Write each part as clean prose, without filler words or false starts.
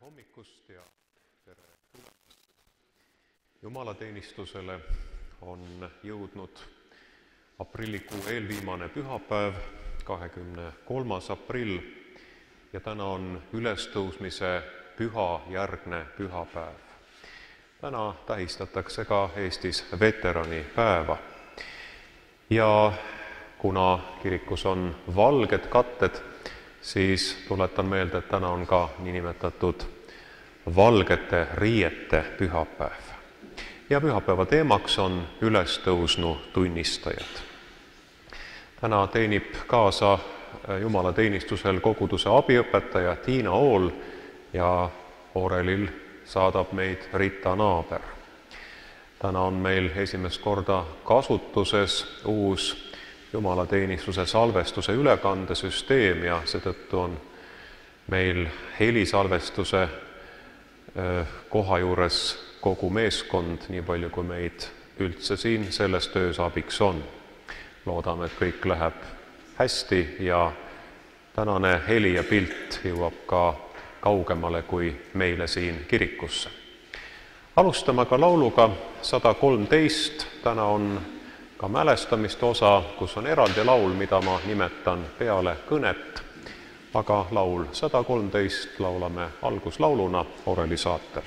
hommikust ja tere tulemast! Jumalateenistusele on jõudnud aprillikuu eelviimane pühapäev, 23. aprill ja täna on ülestõusmise püha järgne pühapäev. Täna tähistatakse ka Eestis veteranipäeva ja kuna kirikus on valged katted, siis tuletan meelde, et täna on ka niinimetatud valgete riiete pühapäev. Ja pühapäeva teemaks on ülestõusnu tunnistajad. Täna teenib kaasa jumalateenistusel koguduse abiõpetaja Tiina Ool ja orelil saadab meid Rita Naaber. Täna on meil esimest korda kasutuses uus jumalateenistuse salvestuse ülekandesüsteem ja seetõttu on meil helisalvestuse koha juures kogu meeskond, nii palju kui meid üldse siin selles töös abiks on. Loodame, et kõik läheb hästi ja tänane heli ja pilt jõuab ka kaugemale kui meile siin kirikusse. Alustame ka lauluga 113, täna on ka mälestamiste osa, kus on eraldi laul, mida ma nimetan peale kõnet, aga laul 113 laulame alguslauluna oreli saatel.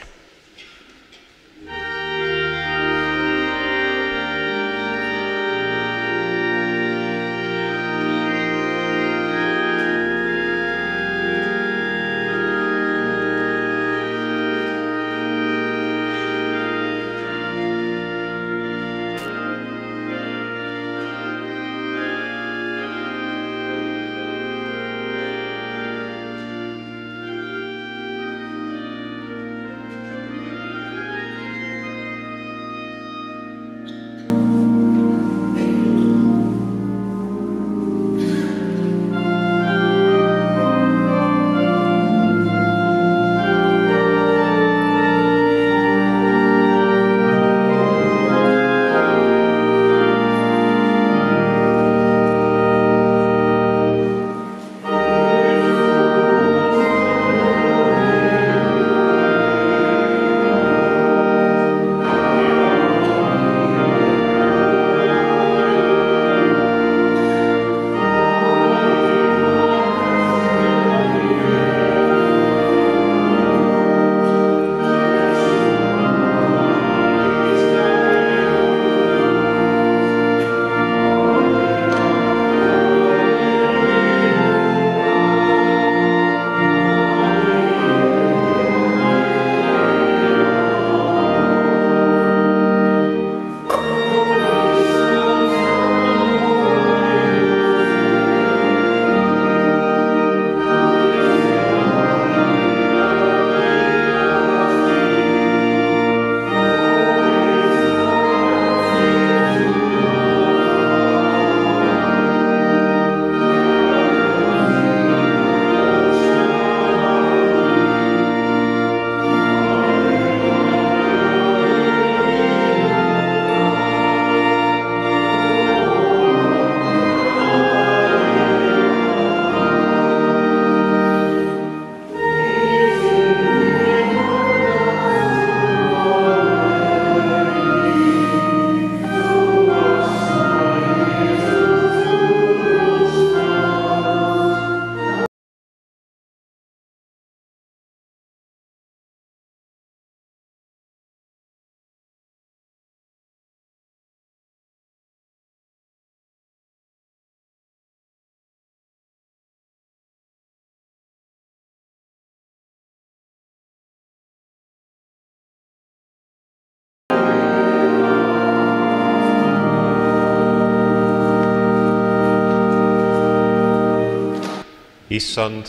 Issand,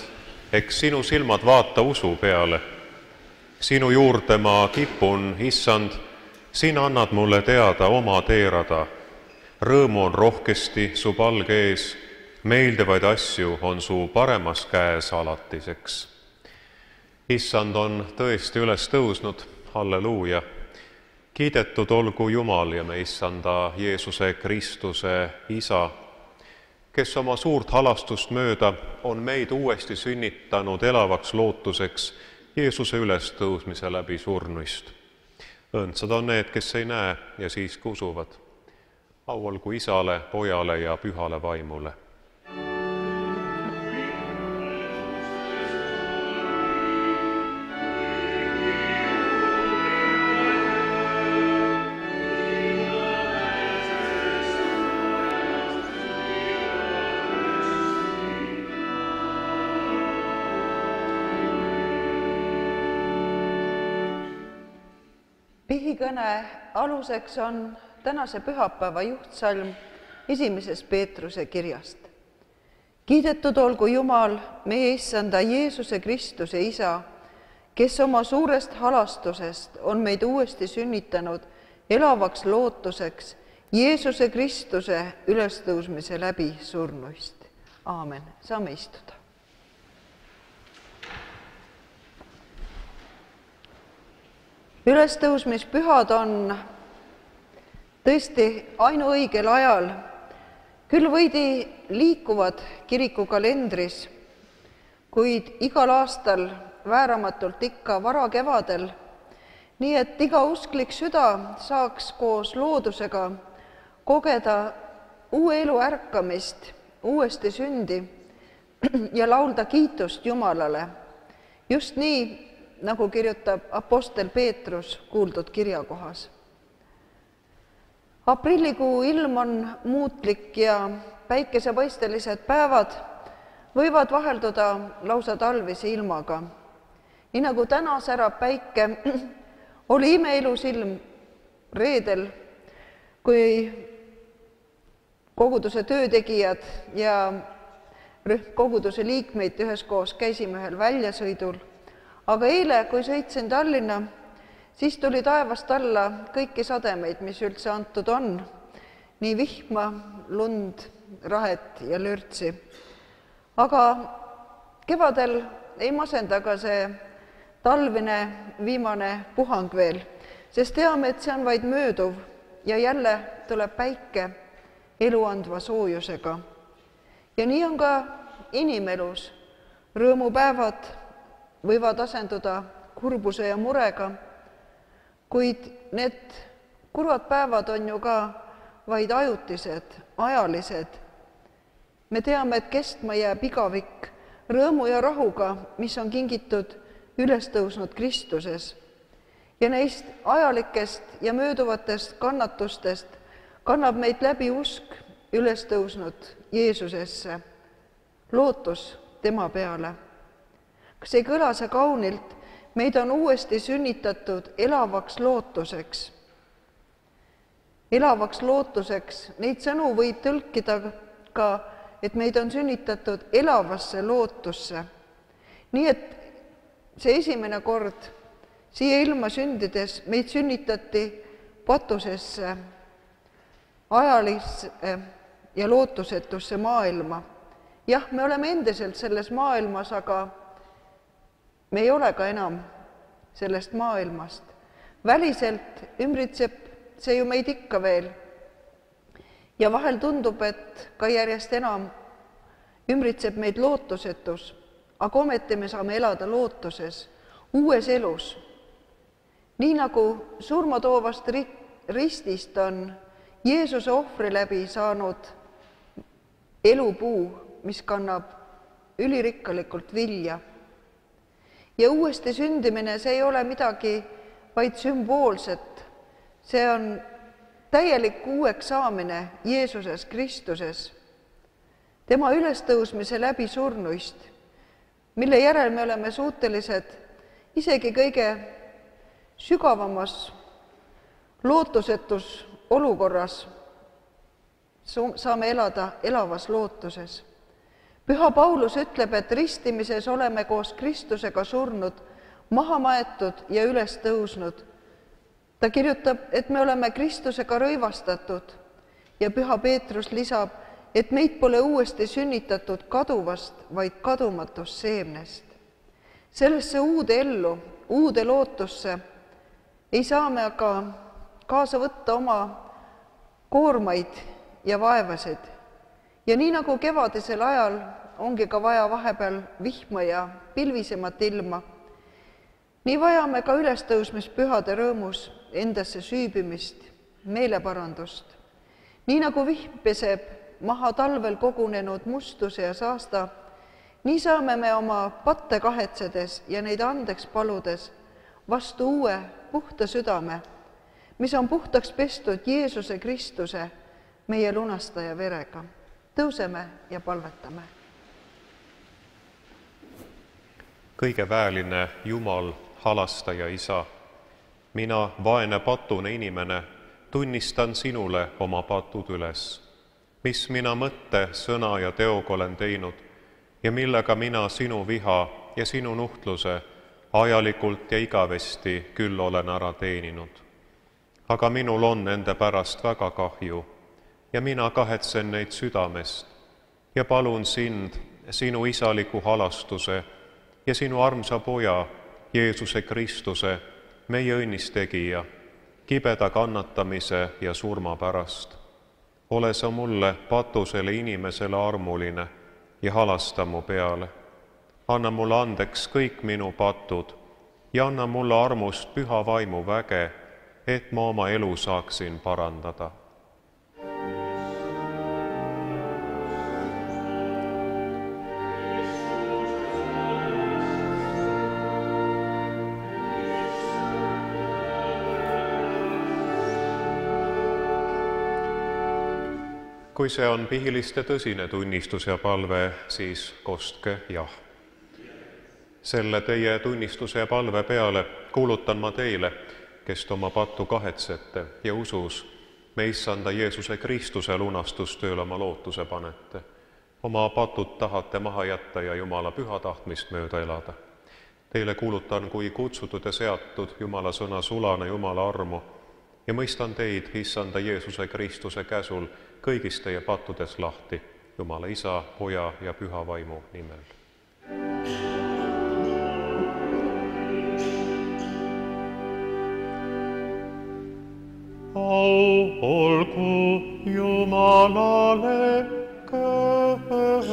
eks sinu silmad vaata usu peale. Sinu juurde ma kipun, Issand, sina annad mulle teada oma teerada. Rõõmu on rohkesti su palge ees, meeldivaid asju on su paremas käes alatiseks. Issand on tõesti üles tõusnud, halleluuja. Kiidetud olgu Jumal ja me Issanda Jeesuse Kristuse Isa, kes oma suurt halastust mööda on meid uuesti sünnitanud elavaks lootuseks Jeesuse ülestõusmise läbi surnuist. Õndsad on need, kes ei näe ja siiski usuvad. Au olgu Isale, Pojale ja Pühale Vaimule. Pihikõne aluseks on tänase pühapäeva juhtsalm 1. Peetruse kirjast. Kiidetud olgu Jumal, meie Issanda Jeesuse Kristuse Isa, kes oma suurest halastusest on meid uuesti sünnitanud elavaks lootuseks Jeesuse Kristuse ülestõusmise läbi surnuist. Aamen. Saame istuda. Ülestõusmispühad on tõesti ainuõigel ajal, küll veidi liikuvad kirikukalendris, kuid igal aastal vääramatult ikka varakevadel, nii et iga usklik süda saaks koos loodusega kogeda uue elu ärkamist, uuesti sündi ja laulda kiitust Jumalale. Just nii, nagu kirjutab apostel Peetrus kuuldud kirjakohas. Aprillikuu ilm on muutlik ja päikesepaistelised päevad võivad vahelduda lausa talvise ilmaga. Nii nagu täna särab päike, oli imeilus ilm reedel, kui koguduse töötegijad ja koguduse liikmeid üheskoos käisime ühel väljasõidul. Aga eile, kui sõitsin Tallinna, siis tuli taevast alla kõiki sademeid, mis üldse antud on. Nii vihma, lund, rahet ja lörtsi. Aga kevadel ei masenda ka see talvine viimane puhang veel, sest teame, et see on vaid mööduv ja jälle tuleb päike elu andva soojusega. Ja nii on ka inimelus. Rõõmupäevad võivad asenduda kurbuse ja murega, kuid need kurvad päevad on ju ka vaid ajutised, ajalised. Me teame, et kestma jääb igavik rõõmu ja rahuga, mis on kingitud ülestõusnud Kristuses. Ja neist ajalikest ja mööduvatest kannatustest kannab meid läbi usk ülestõusnud Jeesusesse, lootus tema peale. Kas ei kõla see kaunilt? Meid on uuesti sünnitatud elavaks lootuseks. Elavaks lootuseks, neid sõnu võib tõlkida ka, et meid on sünnitatud elavasse lootusse. Nii et see esimene kord siia ilma sündides meid sünnitati patusesse, ajalisse ja lootusetusse maailma. Jah, me oleme endiselt selles maailmas, aga me ei ole ka enam sellest maailmast. Väliselt ümbritseb see ju meid ikka veel. Ja vahel tundub, et ka järjest enam ümbritseb meid lootusetus, aga ometi me saame elada lootuses, uues elus. Nii nagu surmatoovast ristist on Jeesuse ohvri läbi saanud elupuu, mis kannab ülirikkalikult vilja. Ja uuesti sündimine, see ei ole midagi vaid sümboolset. See on täielik uueks saamine Jeesuses Kristuses, tema ülestõusmise läbi surnuist, mille järel me oleme suutelised isegi kõige sügavamas lootusetus olukorras saame elada elavas lootuses. Püha Paulus ütleb, et ristimises oleme koos Kristusega surnud, maha maetud ja üles tõusnud. Ta kirjutab, et me oleme Kristusega rõivastatud ja Püha Peetrus lisab, et meid pole uuesti sünnitatud kaduvast, vaid kadumatust seemnest. Sellesse uude ellu, uude lootusse ei saa me aga kaasa võtta oma koormaid ja vaevasid. Ja nii nagu kevadisel ajal ongi ka vaja vahepeal vihma ja pilvisemat ilma, nii vajame ka ülestõusmispühade rõõmus endasse süübimist, meeleparandust. Nii nagu vihm peseb maha talvel kogunenud mustuse ja saasta, nii saame me oma patte kahetsedes ja neid andeks paludes vastu uue puhta südame, mis on puhtaks pestud Jeesuse Kristuse, meie lunastaja verega. Tõuseme ja palvetame. Kõige väeline Jumal, halastaja Isa, mina, vaene patune inimene, tunnistan sinule oma patud üles, mis mina mõtte, sõna ja teoga olen teinud ja millega mina sinu viha ja sinu nuhtluse ajalikult ja igavesti küll olen ära teeninud. Aga minul on nende pärast väga kahju ja mina kahetsen neid südamest ja palun sind, sinu isaliku halastuse ja sinu armsa poja, Jeesuse Kristuse, meie õnnistegija, kibeda kannatamise ja surma pärast. Ole sa mulle, patusele inimesele armuline ja halasta mu peale. Anna mulle andeks kõik minu patud ja anna mulle armust püha vaimu väge, et ma oma elu saaksin parandada. Kui see on pihiliste tõsine tunnistus ja palve, siis kostke jah. Selle teie tunnistuse ja palve peale kuulutan ma teile, kes oma pattu kahetsete ja usus me Issanda Jeesuse Kristuse lunastustööle oma lootuse panete. Oma patud tahate maha jätta ja Jumala püha tahtmist mööda elada. Teile kuulutan kui kutsutud ja seatud Jumala sõna sulane Jumala armu ja mõistan teid Issanda Jeesuse Kristuse käsul kõigist teie pattudes lahti, Jumala Isa, Poja ja Püha Vaimu nimel. Au olgu Jumalale kõrges.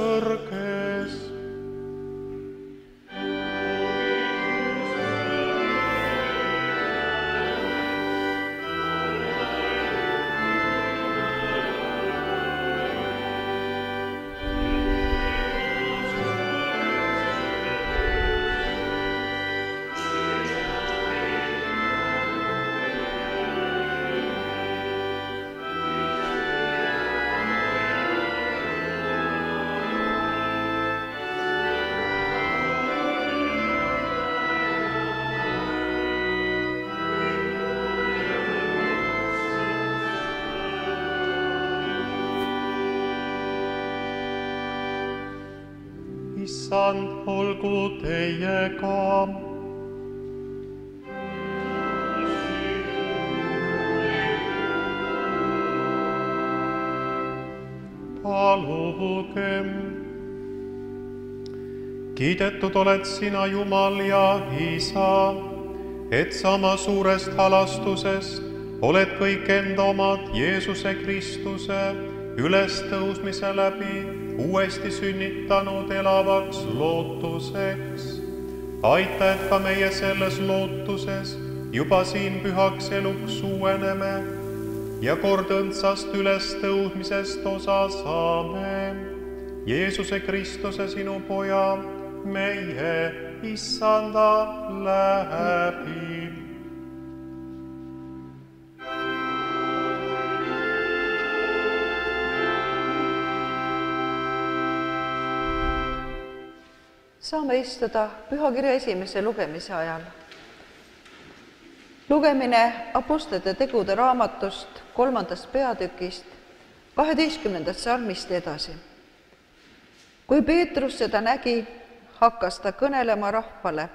Issand, olgu teiega. Palugem. Kiidetud oled sina, Jumal ja Isa, et sama suurest halastusest oled kõik enda omad Jeesuse Kristuse ülestõusmise läbi uuesti sünnitanud elavaks lootuseks. Aita, et ka meie selles lootuses juba siin pühaks eluks uueneme ja kord õndsast ülestõusmisest osa saame. Jeesuse Kristuse, sinu Poja, meie Issanda läbi. Saame istuda pühakirja esimese lugemise ajal. Lugemine Apostlite tegude raamatust 3. peatükist 12. salmist edasi. Kui Peetrus seda nägi, hakkas ta kõnelema rahvale.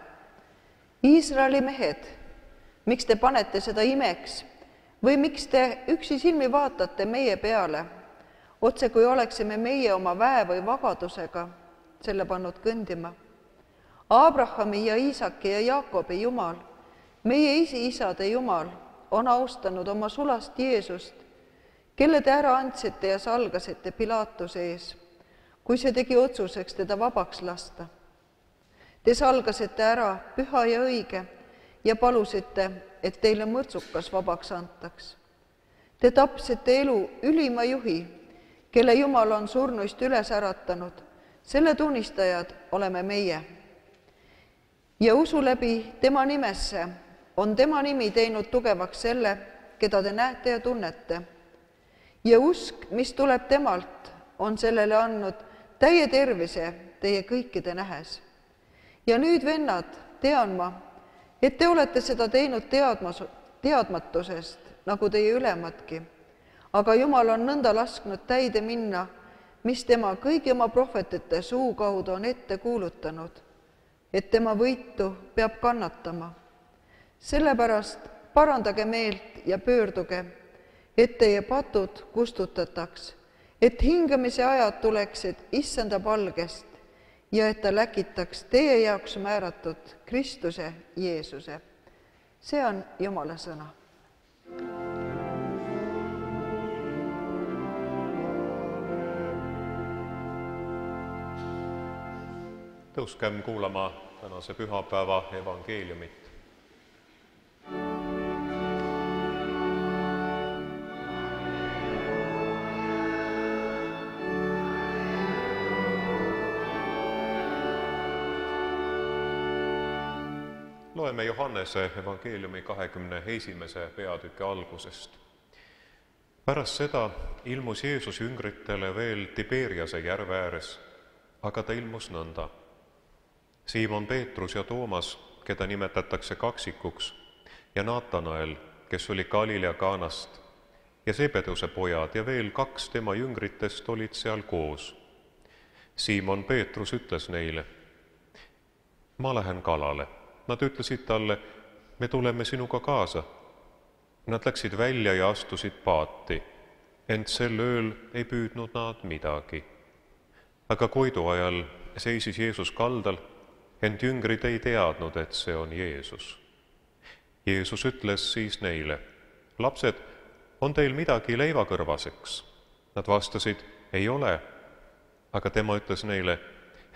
Iisraeli mehed, miks te panete seda imeks või miks te üksi silmi vaatate meie peale, otse kui oleksime meie oma väe või vabadusega selle pannud kõndima. Abrahami ja Iisaki ja Jaakobi Jumal, meie isade Jumal, on austanud oma sulast Jeesust, kelle te ära andsite ja salgasite Pilaatuse ees, kui see tegi otsuseks teda vabaks lasta. Te salgasite ära püha ja õige ja palusite, et teile mõrtsukas vabaks antaks. Te tapsite elu ülima juhi, kelle Jumal on surnuist üles äratanud. Selle tunnistajad oleme meie. Ja usu läbi tema nimesse on tema nimi teinud tugevaks selle, keda te näete ja tunnete. Ja usk, mis tuleb temalt, on sellele andnud täie tervise teie kõikide nähes. Ja nüüd, vennad, tean ma, et te olete seda teinud teadmatusest, nagu teie ülemadki. Aga Jumal on nõnda lasknud täide minna, mis tema kõigi oma prohvetite suu kaudu on ette kuulutanud, et tema võitu peab kannatama. Sellepärast parandage meelt ja pöörduge, et teie patud kustutataks, et hingamise ajad tuleksid issanda palgest ja et ta läkitaks teie jaoks määratud Kristuse Jeesuse. See on Jumala sõna. Tõuskem kuulama tänase pühapäeva evangeeliumit. Loeme Johannese evangeeliumi 21. peatüki algusest. Pärast seda ilmus Jeesus jüngritele veel Tiberiase järve ääres, aga ta ilmus nõnda. Siimon Peetrus ja Toomas, keda nimetatakse kaksikuks, ja Natanael, kes oli Galilea Kaanast, ja Zebedeuse pojad ja veel 2 tema jüngritest olid seal koos. Siimon Peetrus ütles neile, ma lähen kalale. Nad ütlesid talle, me tuleme sinuga kaasa. Nad läksid välja ja astusid paati, ent sel ööl ei püüdnud nad midagi. Aga koidu ajal seisis Jeesus kaldal, ent jüngrid ei teadnud, et see on Jeesus. Jeesus ütles siis neile, lapsed, on teil midagi leivakõrvaseks? Nad vastasid, ei ole. Aga tema ütles neile,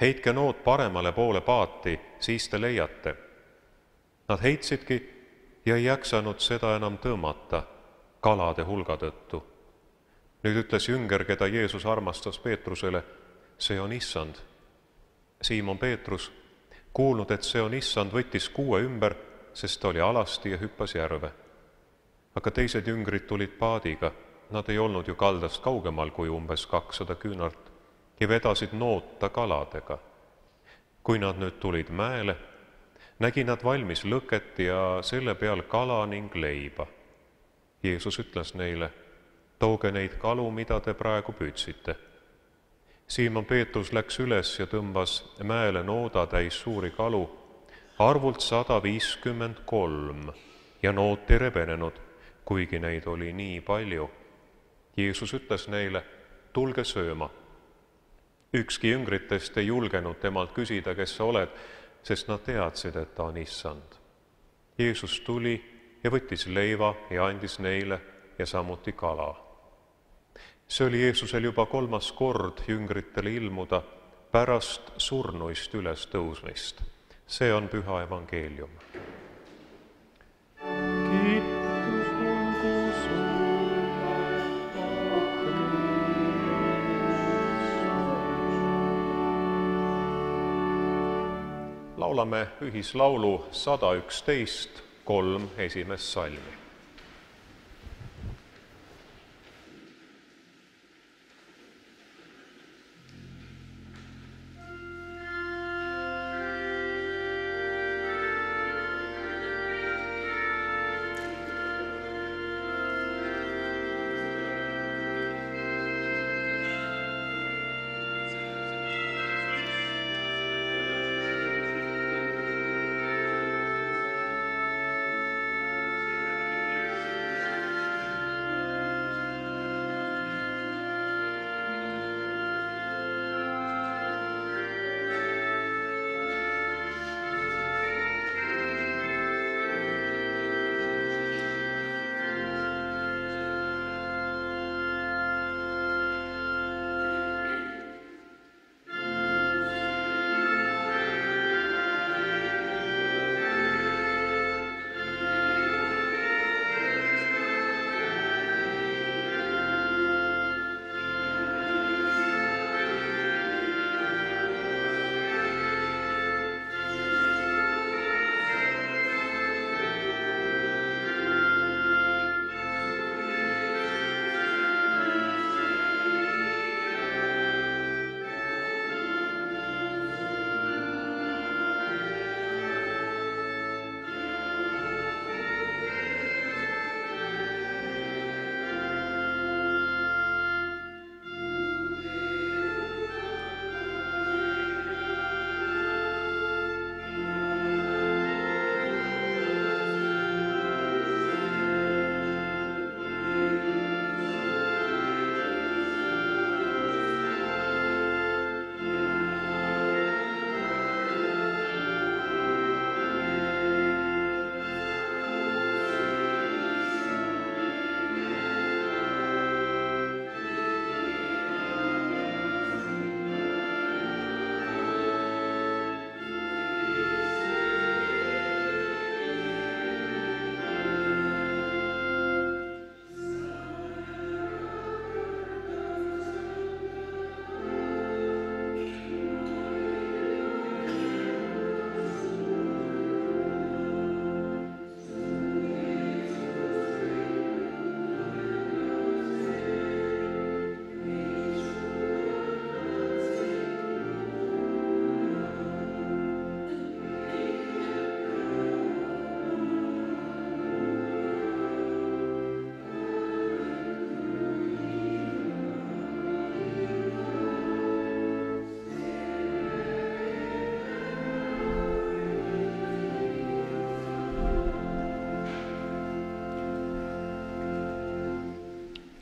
heitke nood paremale poole paati, siis te leiate. Nad heitsidki ja ei jaksanud seda enam tõmmata kalade hulga tõttu. Nüüd ütles jünger, keda Jeesus armastas Peetrusele, see on issand. Siimon Peetrus, kuulnud, et see on issand, võttis kuue ümber, sest ta oli alasti ja hüppas järve. Aga teised jüngrid tulid paadiga, nad ei olnud ju kaldast kaugemal kui umbes 200 küünart ja vedasid noota kaladega. Kui nad nüüd tulid mäele, nägi nad valmis lõket ja selle peal kala ning leiba. Jeesus ütles neile, tooge neid kalu, mida te praegu püüdsite. Siimon Peetrus läks üles ja tõmbas mäele nooda täis suuri kalu, arvult 153, ja noot ei rebenenud, kuigi neid oli nii palju. Jeesus ütles neile, tulge sööma. Ükski jüngritest ei julgenud temalt küsida, kes sa oled, sest nad teadsid, et ta on issand. Jeesus tuli ja võttis leiva ja andis neile ja samuti kala. See oli Jeesusel juba 3. kord jüngritele ilmuda pärast surnuist üles tõusmist. See on püha evangeelium. Laulame ühislaulu 111, 3 esimest salmi.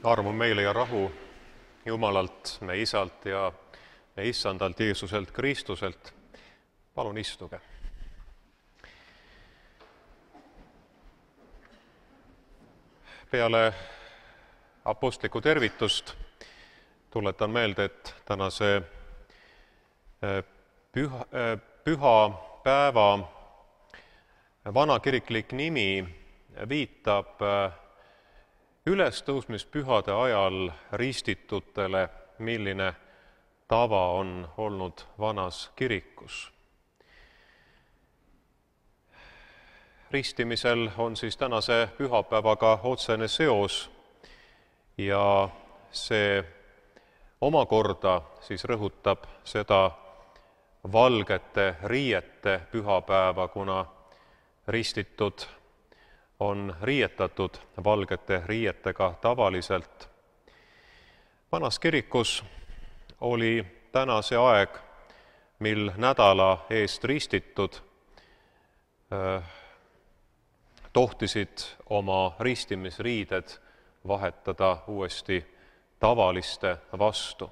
armu meile ja rahu Jumalalt, meie Isalt ja meie Issandalt Jeesuselt Kristuselt. Palun istuge. Peale apostlikku tervitust tuletan meelde, et tänase püha päeva vanakiriklik nimi viitab ülestõusmispühade ajal ristitutele, milline tava on olnud vanas kirikus. Ristimisel on siis tänase pühapäevaga otsene seos ja see omakorda siis rõhutab seda valgete riiete pühapäeva, kuna ristitud on riietatud valgete riietega tavaliselt. Vanas kirikus oli täna see aeg, mil nädala eest ristitud tohtisid oma ristimisriided vahetada uuesti tavaliste vastu.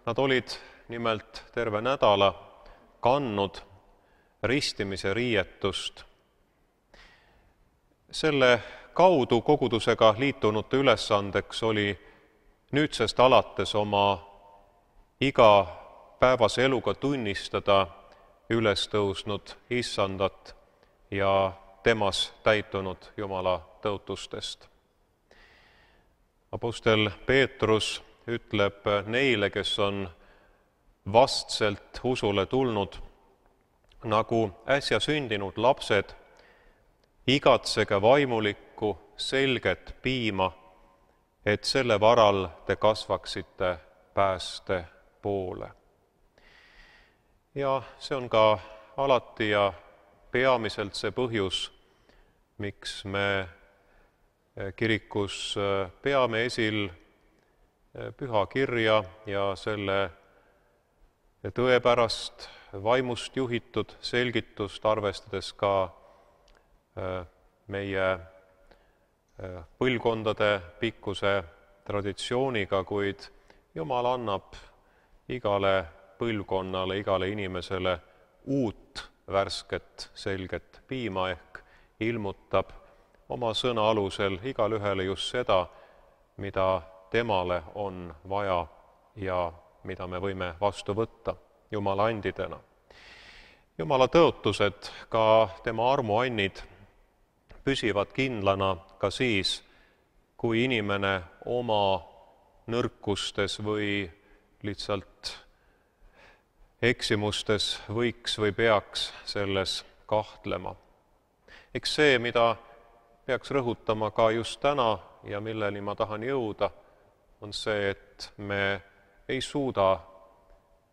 Nad olid nimelt terve nädala kandnud ristimise riietust. Selle kaudu kogudusega liitunute ülesandeks oli nüüdsest alates oma igapäevase eluga tunnistada ülestõusnud Issandat ja temas täitunud Jumala tõotustest. Apostel Peetrus ütleb neile, kes on vastselt usule tulnud, nagu äsja sündinud lapsed, igatsege vaimulikku selget piima, et selle varal te kasvaksite pääste poole. Ja see on ka alati ja peamiselt see põhjus, miks me kirikus peame esil pühakirja ja selle tõepärast vaimust juhitud selgitust, arvestades ka meie põlvkondade pikkuse traditsiooniga, kuid Jumal annab igale põlvkonnale, igale inimesele uut värsket selget piima ehk ilmutab oma sõna alusel igalühele just seda, mida temale on vaja ja mida me võime vastu võtta Jumala andidena. Jumala tõotused, ka tema armuannid püsivad kindlana ka siis, kui inimene oma nõrkustes või lihtsalt eksimustes võiks või peaks selles kahtlema. Eks see, mida peaks rõhutama ka just täna ja milleni ma tahan jõuda, on see, et me ei suuda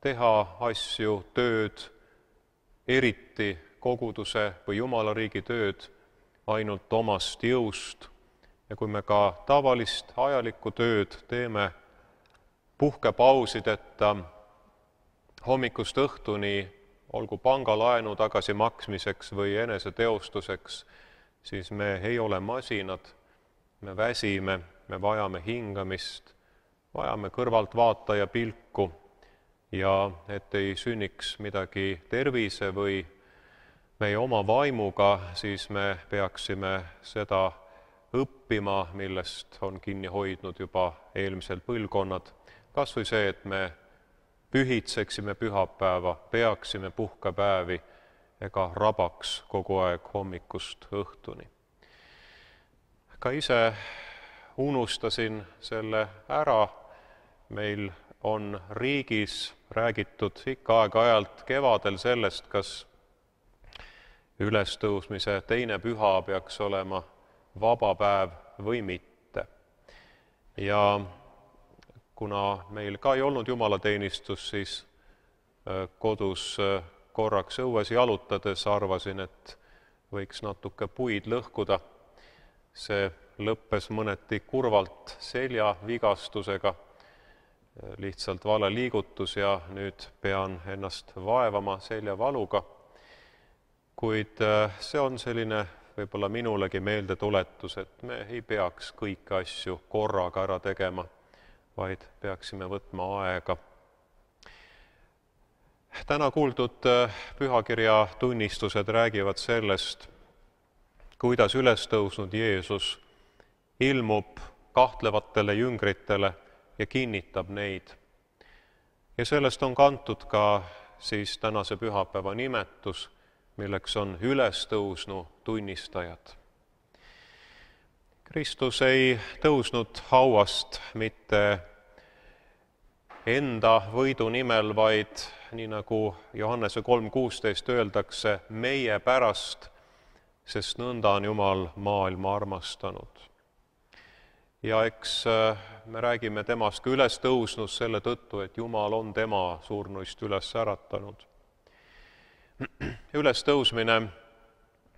teha asju, tööd, eriti koguduse või Jumala riigi tööd ainult omast jõust. Ja kui me ka tavalist ajalikku tööd teeme puhkepausideta hommikust õhtuni, olgu pangalaenu tagasimaksmiseks või eneseteostuseks, siis me ei ole masinad, me väsime, me vajame hingamist, vajame kõrvaltvaataja pilku ja et ei sünniks midagi tervise või meie oma vaimuga, siis me peaksime seda õppima, millest on kinni hoidnud juba eelmised põlvkonnad. Kas või see, et me pühitseksime pühapäeva, peaksime puhkepäevi ega rabaks kogu aeg hommikust õhtuni. Ka ise unustasin selle ära. Meil on riigis räägitud ikka aeg-ajalt kevadel sellest, kas ülestõusmise teine püha peaks olema vaba päev või mitte. Ja kuna meil ka ei olnud jumalateenistus, siis kodus korraks õues jalutades arvasin, et võiks natuke puid lõhkuda. See lõppes mõneti kurvalt seljavigastusega, lihtsalt vale liigutus ja nüüd pean ennast vaevama seljavaluga. Kuid see on selline võib-olla minulegi meeldetuletus, et me ei peaks kõiki asju korraga ära tegema, vaid peaksime võtma aega. Täna kuuldud pühakirja tunnistused räägivad sellest, kuidas ülestõusnud Jeesus ilmub kahtlevatele jüngritele ja kinnitab neid. Ja sellest on kantud ka siis tänase pühapäeva nimetus, milleks on ülestõusnu tunnistajad. Kristus ei tõusnud hauast mitte enda võidu nimel, vaid nii nagu Johannese 3:16 öeldakse, meie pärast, sest nõnda on Jumal maailma armastanud. Ja eks me räägime temast ka ülestõusnust selle tõttu, et Jumal on tema surnuist üles äratanud. Ülestõusmine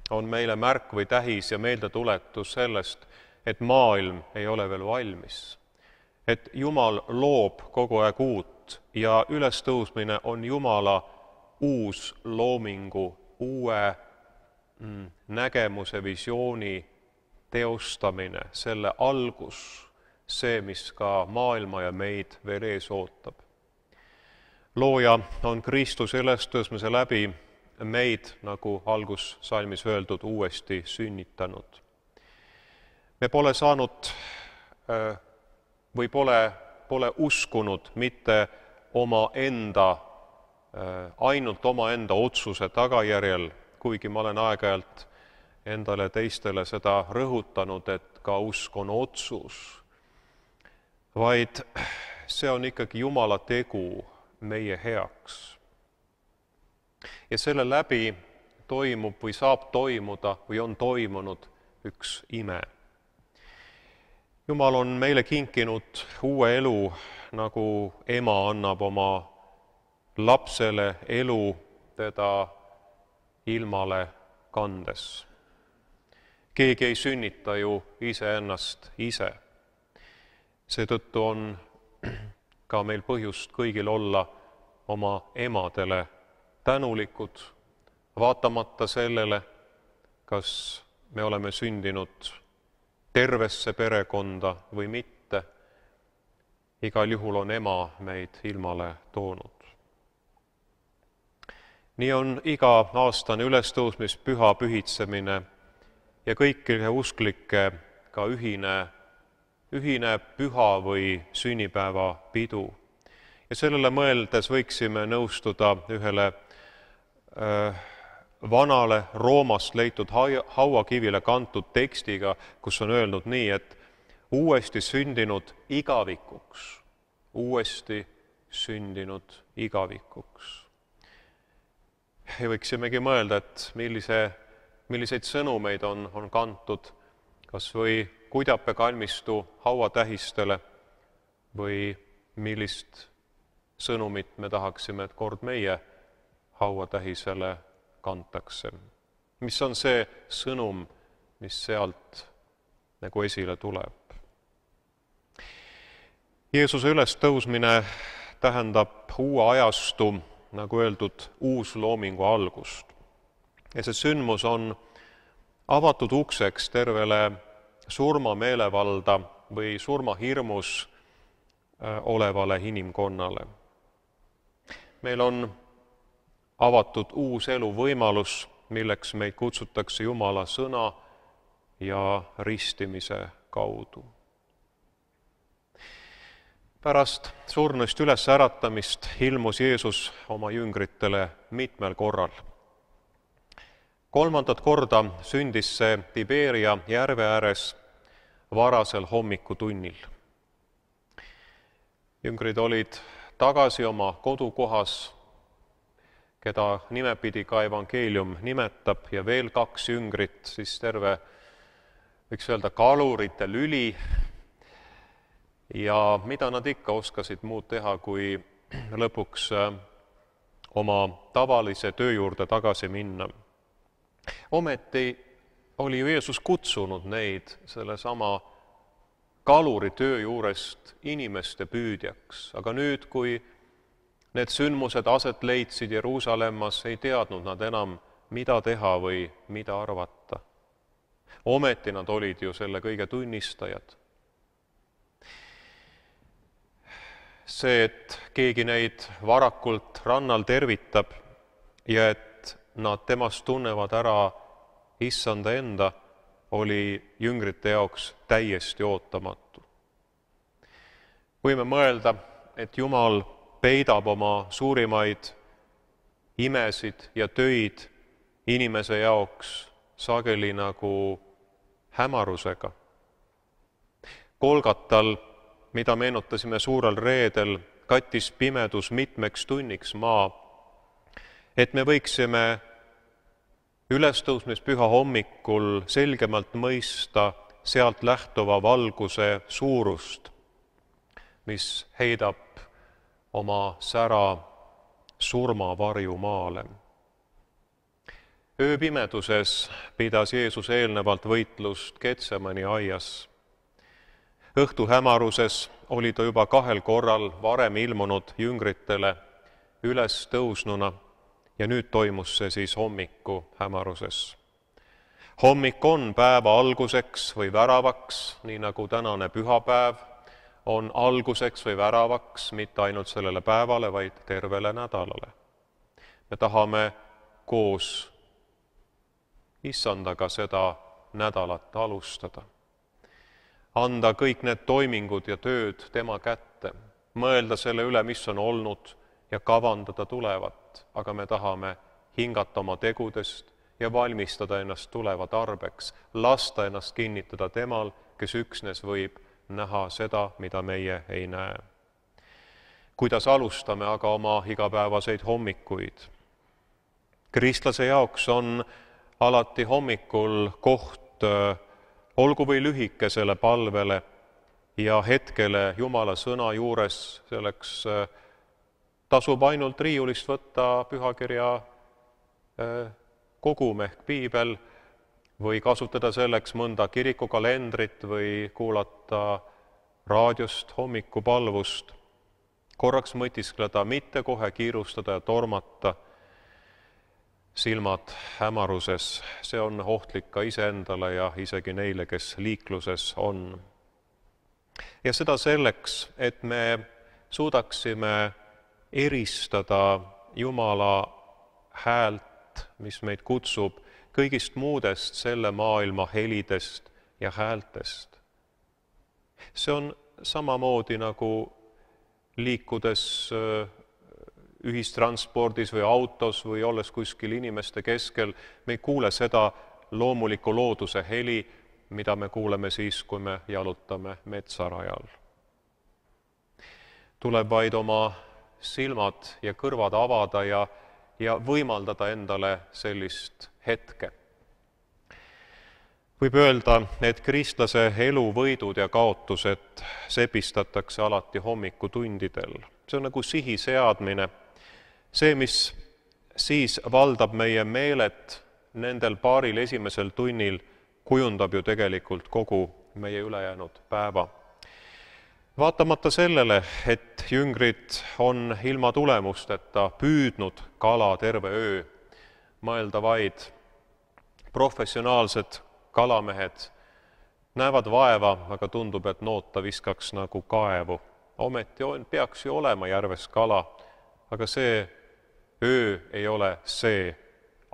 on meile märk või tähis ja meeldetuletus sellest, et maailm ei ole veel valmis. Et Jumal loob kogu aeg uut ja ülestõusmine on Jumala uus loomingu, uue nägemuse, visiooni teostamine, selle algus, see, mis ka maailma ja meid veel ees ootab. Looja on Kristuse ülestõusmise läbi meid, nagu algussalmis öeldud, uuesti sünnitanud. Me pole saanud või pole uskunud mitte ainult omaenda otsuse tagajärjel, kuigi ma olen aeg-ajalt endale ja teistele seda rõhutanud, et ka usk on otsus, vaid see on ikkagi Jumala tegu meie heaks. Ja selle läbi toimub või saab toimuda või on toimunud üks ime. Jumal on meile kinkinud uue elu, nagu ema annab oma lapsele elu teda ilmale kandes. Keegi ei sünnita ju iseennast ise. Seetõttu on ka meil põhjust kõigil olla oma emadele tänulikud, vaatamata sellele, kas me oleme sündinud tervesse perekonda või mitte. Igal juhul on ema meid ilmale toonud. Nii on iga-aastane ülestõusmispüha pühitsemine ja kõikide usklike ka ühine püha või sünnipäeva pidu. Ja sellele mõeldes võiksime nõustuda ühele vanale Roomast leitud hauakivile kantud tekstiga, kus on öelnud nii, et uuesti sündinud igavikuks, uuesti sündinud igavikuks. Ja võiksimegi mõelda, et milliseid sõnumeid on kantud, kas või Kudjape kalmistu hauatähistele või millist sõnumit me tahaksime, et kord meie hauatähisele kantakse. Mis on see sõnum, mis sealt nagu esile tuleb? Jeesuse ülestõusmine tähendab uue ajastu, nagu öeldud, uusloomingu algust. Ja see sündmus on avatud ukseks tervele surmameelevalda või surmahirmus olevale inimkonnale. Meil on avatud uus elu võimalus, milleks meid kutsutakse Jumala sõna ja ristimise kaudu. Pärast surnuist ülesäratamist ilmus Jeesus oma jüngritele mitmel korral. 3. korda sündis see Tiberia järve ääres varasel hommikutunnil. Jüngrid olid tagasi oma kodukohas, keda nimepidi ka evangeelium nimetab, ja veel 2 jüngrit, siis terve, võiks öelda, kalurite lüli. Ja mida nad ikka oskasid muud teha, kui lõpuks oma tavalise töö juurde tagasi minna. Ometi oli Jeesus kutsunud neid sellesama kaluri töö juurest inimeste püüdjaks, aga nüüd, kui need sündmused aset leidsid Jeruusalemmas, ei teadnud nad enam, mida teha või mida arvata. ometi nad olid ju selle kõige tunnistajad. See, et keegi neid varakult rannal tervitab ja et nad temast tunnevad ära issanda enda, oli jüngrite jaoks täiesti ootamatu. Võime mõelda, et Jumal peidab oma suurimaid imesid ja töid inimese jaoks sageli nagu hämarusega. Golgatal, mida meenutasime suurel reedel, kattis pimedus mitmeks tunniks maa, et me võiksime ülestõusmispüha hommikul selgemalt mõista sealt lähtuva valguse suurust, mis heidab oma sära surmavarju maale. Ööpimeduses pidas Jeesus eelnevalt võitlust Getsemani aias. Õhtu hämaruses oli ta juba 2 korral varem ilmunud jüngritele üles tõusnuna ja nüüd toimus see siis hommiku hämaruses. Hommik on päeva alguseks või väravaks, nii nagu tänane pühapäev on alguseks või väravaks mitte ainult sellele päevale, vaid tervele nädalale. Me tahame koos issandaga seda nädalat alustada. Anda kõik need toimingud ja tööd tema kätte, mõelda selle üle, mis on olnud ja kavandada tulevat, aga me tahame hingata oma tegudest ja valmistada ennast tuleva tarbeks, lasta ennast kinnitada temal, kes üksnes võib näha seda, mida meie ei näe. Kuidas alustame aga oma igapäevaseid hommikuid? Kristlase jaoks on alati hommikul koht olgu või lühikesele palvele ja hetkele Jumala sõna juures, selleks tasub ainult riiulist võtta pühakirja kogum ehk piibel või kasutada selleks mõnda kirikukalendrit või kuulata raadiost hommikupalvust, korraks mõtiskleda, mitte kohe kiirustada ja tormata, silmad hämaruses, see on ohtlik ka iseendale ja isegi neile, kes liikluses on. Ja seda selleks, et me suudaksime eristada Jumala häält, mis meid kutsub kõigist muudest selle maailma helidest ja häältest. See on samamoodi nagu liikudes ühistranspordis või autos või olles kuskil inimeste keskel, me ei kuule seda loomuliku looduse heli, mida me kuuleme siis, kui me jalutame metsarajal. Tuleb vaid oma silmad ja kõrvad avada ja võimaldada endale sellist hetke. Võib öelda, et kristlase elu võidud ja kaotused sepistatakse alati hommikutundidel. See on nagu sihi seadmine. See, mis siis valdab meie meeled nendel paaril esimesel tunnil, kujundab ju tegelikult kogu meie ülejäänud päeva. Vaatamata sellele, et jüngrid on ilma tulemusteta püüdnud kala terve öö, mõelda vaid professionaalsed kalamehed näevad vaeva, aga tundub, et noota viskaks nagu kaevu. Ometi peaks ju olema järves kala, aga see öö ei ole see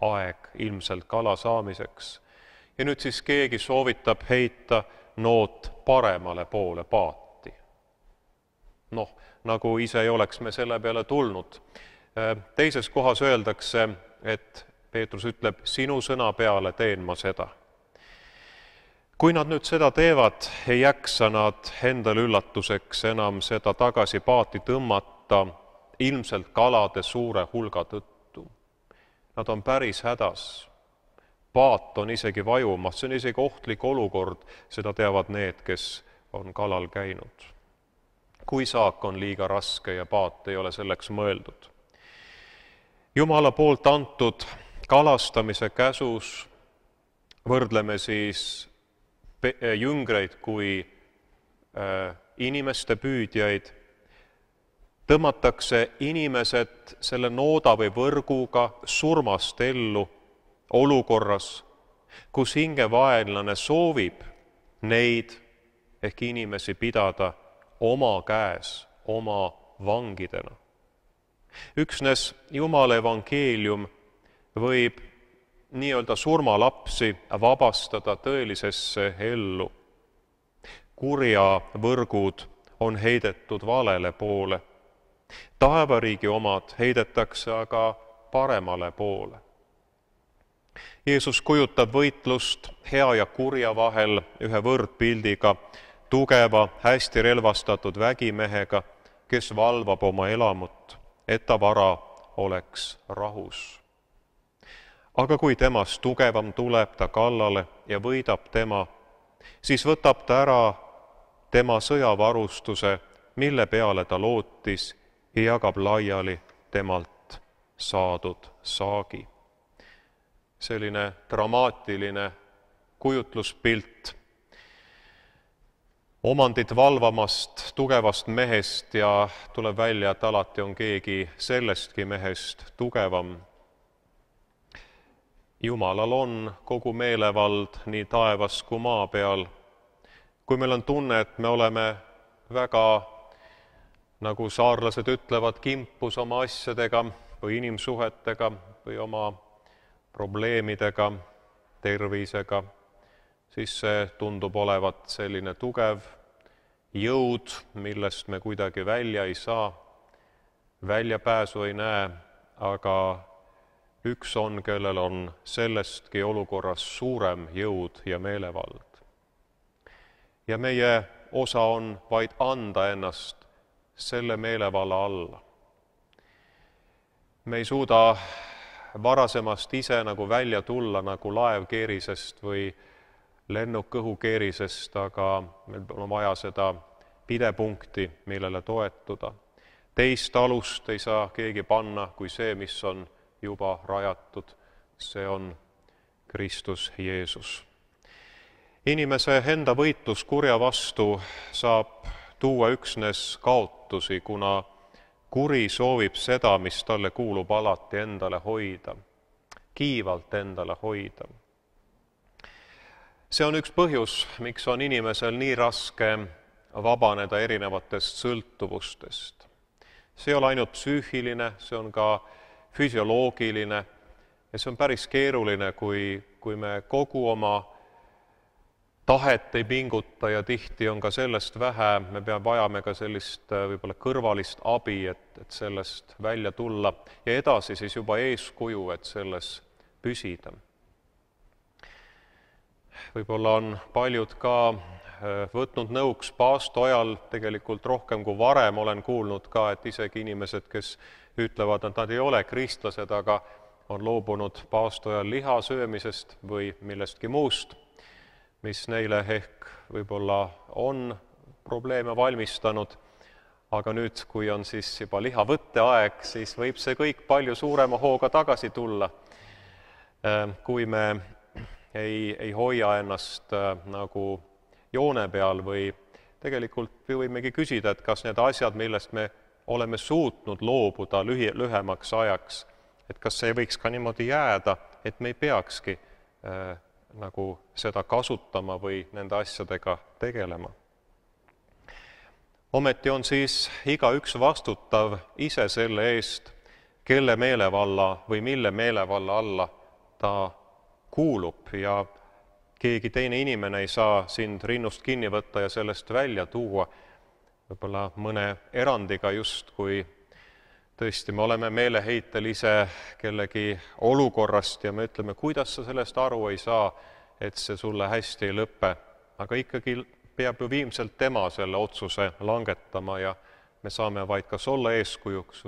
aeg ilmselt kala saamiseks. Ja nüüd siis keegi soovitab heita noot paremale poole paati. Nagu ise ei oleks me selle peale tulnud. Teises kohas öeldakse, et Peetrus ütleb, sinu sõna peale teen ma seda. Kui nad nüüd seda teevad, ei jaksa nad endale üllatuseks enam seda tagasi paati tõmmata ilmselt kalade suure hulga tõttu. Nad on päris hädas. Paat on isegi vajumas, see on isegi ohtlik olukord, seda teavad need, kes on kalal käinud. Kui saak on liiga raske ja paat ei ole selleks mõeldud. Jumala poolt antud kalastamise käsus võrdleme siis jüngreid kui inimeste püüdjaid, tõmmatakse inimesed selle nooda või võrguga surmast ellu olukorras, kus hingevaenlane soovib neid ehk inimesi pidada oma käes, oma vangidena. Üksnes Jumala evangeelium võib nii-öelda surmalapsi vabastada tõelisesse ellu. Kurja võrgud on heidetud valele poole. Taevariigi omad heidetakse aga paremale poole. Jeesus kujutab võitlust hea ja kurja vahel ühe võrdpildiga tugeva, hästi relvastatud vägimehega, kes valvab oma elamut, et ta vara oleks rahus. Aga kui temast tugevam tuleb ta kallale ja võidab tema, siis võtab ta ära tema sõjavarustuse, mille peale ta lootis, ja jagab laiali temalt saadud saagi. Selline dramaatiline kujutluspilt omandit valvamast tugevast mehest ja tuleb välja, et alati on keegi sellestki mehest tugevam. Jumalal on kogu meelevald nii taevas kui maa peal. Kui meil on tunne, et me oleme väga, nagu saarlased ütlevad, kimpus oma asjadega või inimsuhetega või oma probleemidega, tervisega, siis see tundub olevat selline tugev jõud, millest me kuidagi välja ei saa, väljapääsu ei näe, aga üks on, kellel on sellestki olukorras suurem jõud ja meelevald. Ja meie osa on vaid anda ennast selle meelevalla alla. Me ei suuda varasemast ise nagu välja tulla nagu laev keerisest või lennuk õhukeerisest, aga meil on vaja seda pidepunkti, millele toetuda. Teist alust ei saa keegi panna kui see, mis on juba rajatud. See on Kristus Jeesus. Inimese enda võitlus kurja vastu saab tuua üksnes kaotusi, kuna kuri soovib seda, mis talle kuulub, alati endale hoida, kiivalt endale hoida. See on üks põhjus, miks on inimesel nii raske vabaneda erinevatest sõltuvustest. See ei ole ainult psüühiline, see on ka füsioloogiline ja see on päris keeruline, kui me kogu oma tahet ei pinguta ja tihti on ka sellest vähe, me vajame ka sellist võib-olla kõrvalist abi, et sellest välja tulla ja edasi siis juba eeskuju, et selles püsida. Võib-olla on paljud ka võtnud nõuks paasto ajal, tegelikult rohkem kui varem olen kuulnud ka, et isegi inimesed, kes ütlevad, et nad ei ole kristlased, aga on loobunud paasto ajal liha söömisest või millestki muust, mis neile ehk võib-olla on probleeme valmistanud, aga nüüd, kui on siis juba lihavõtte aeg, siis võib see kõik palju suurema hooga tagasi tulla, kui me ei hoia ennast nagu joone peal või tegelikult võimegi küsida, et kas need asjad, millest me oleme suutnud loobuda lühemaks ajaks, et kas see võiks ka niimoodi jääda, et me ei peakski nagu seda kasutama või nende asjadega tegelema. Ometi on siis igaüks vastutav ise selle eest, kelle meelevalla või mille meelevalla alla ta kuulub ja keegi teine inimene ei saa sind rinnust kinni võtta ja sellest välja tuua, võib-olla mõne erandiga just, kui tõesti me oleme meeleheitel ise kellegi olukorrast ja me ütleme, kuidas sa sellest aru ei saa, et see sulle hästi ei lõpe, aga ikkagi peab ju viimselt tema selle otsuse langetama ja me saame vaid kas olla eeskujuks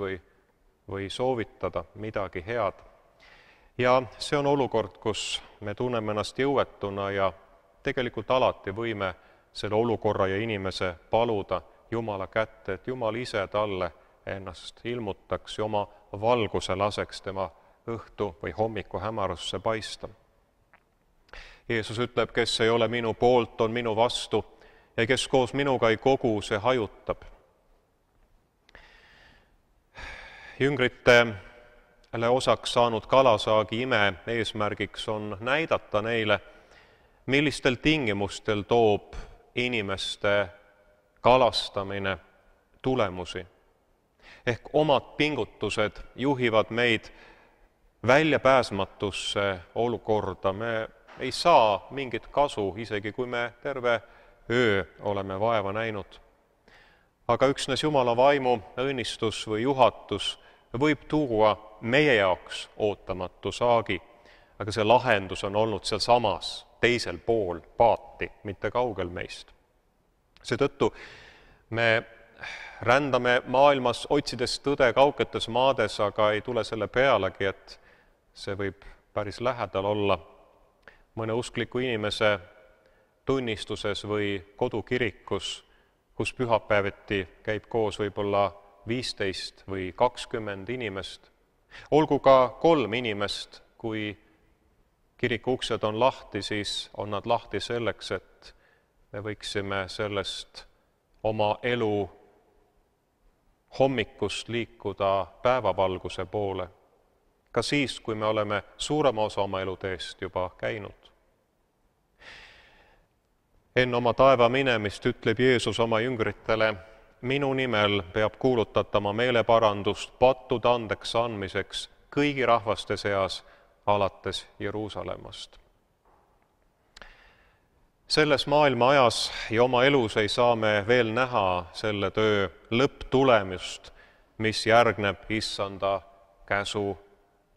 või soovitada midagi head. Ja see on olukord, kus me tunneme ennast jõuetuna ja tegelikult alati võime selle olukorra ja inimese paluda Jumala kätte, et Jumal ise talle ennast ilmutaks ja oma valguse laseks tema õhtu või hommiku hämarusse paista. Jeesus ütleb, kes ei ole minu poolt, on minu vastu ja kes koos minuga ei kogu, see hajutab. Jüngrite osaks saanud kalasaagi ime eesmärgiks on näidata neile, millistel tingimustel toob inimeste kalastamine tulemusi. Ehk omad pingutused juhivad meid väljapääsmatusse olukorda. Me ei saa mingit kasu, isegi kui me terve öö oleme vaeva näinud. Aga üksnes Jumala vaimu õnnistus või juhatus võib tuua meie jaoks ootamatu saagi, aga see lahendus on olnud sealsamas teisel pool paati, mitte kaugel meist. Seetõttu me rändame maailmas, otsides tõde kaugetes maades, aga ei tule selle pealegi, et see võib päris lähedal olla mõne uskliku inimese tunnistuses või kodukirikus, kus pühapäeviti käib koos võib-olla 15 või 20 inimest. Olgu ka 3 inimest, kui kiriku uksed on lahti, siis on nad lahti selleks, et me võiksime sellest oma elu hommikust liikuda päevavalguse poole, ka siis, kui me oleme suurema osa oma eluteest juba käinud. Enne oma taeva minemist ütleb Jeesus oma jüngritele, minu nimel peab kuulutatama meeleparandust pattude andeks andmiseks kõigi rahvaste seas alates Jeruusalemmast. Selles maailma ajas ja oma elus ei saa me veel näha selle töö lõpptulemust, mis järgneb issanda käsu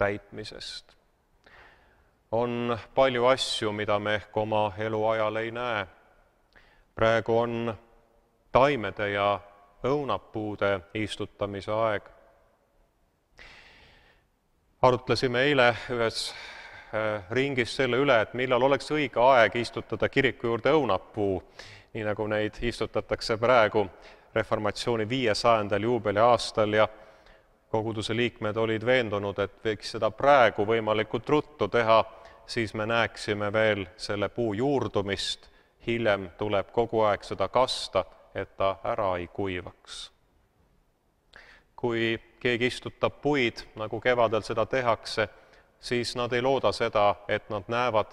täitmisest. On palju asju, mida me ehk oma eluajal ei näe. Praegu on taimede ja õunapuude istutamise aeg. Arutlesime eile ühes ringis selle üle, et millal oleks õige aeg istutada kiriku juurde õunapuu, nii nagu neid istutatakse praegu reformatsiooni 500. juubeliaastal ja koguduse liikmed olid veendunud, et võiks seda praegu võimalikult ruttu teha, siis me näeksime veel selle puu juurdumist, hiljem tuleb kogu aeg seda kasta, et ta ära ei kuivaks. Kui keegi istutab puid, nagu kevadel seda tehakse, siis nad ei looda seda, et nad näevad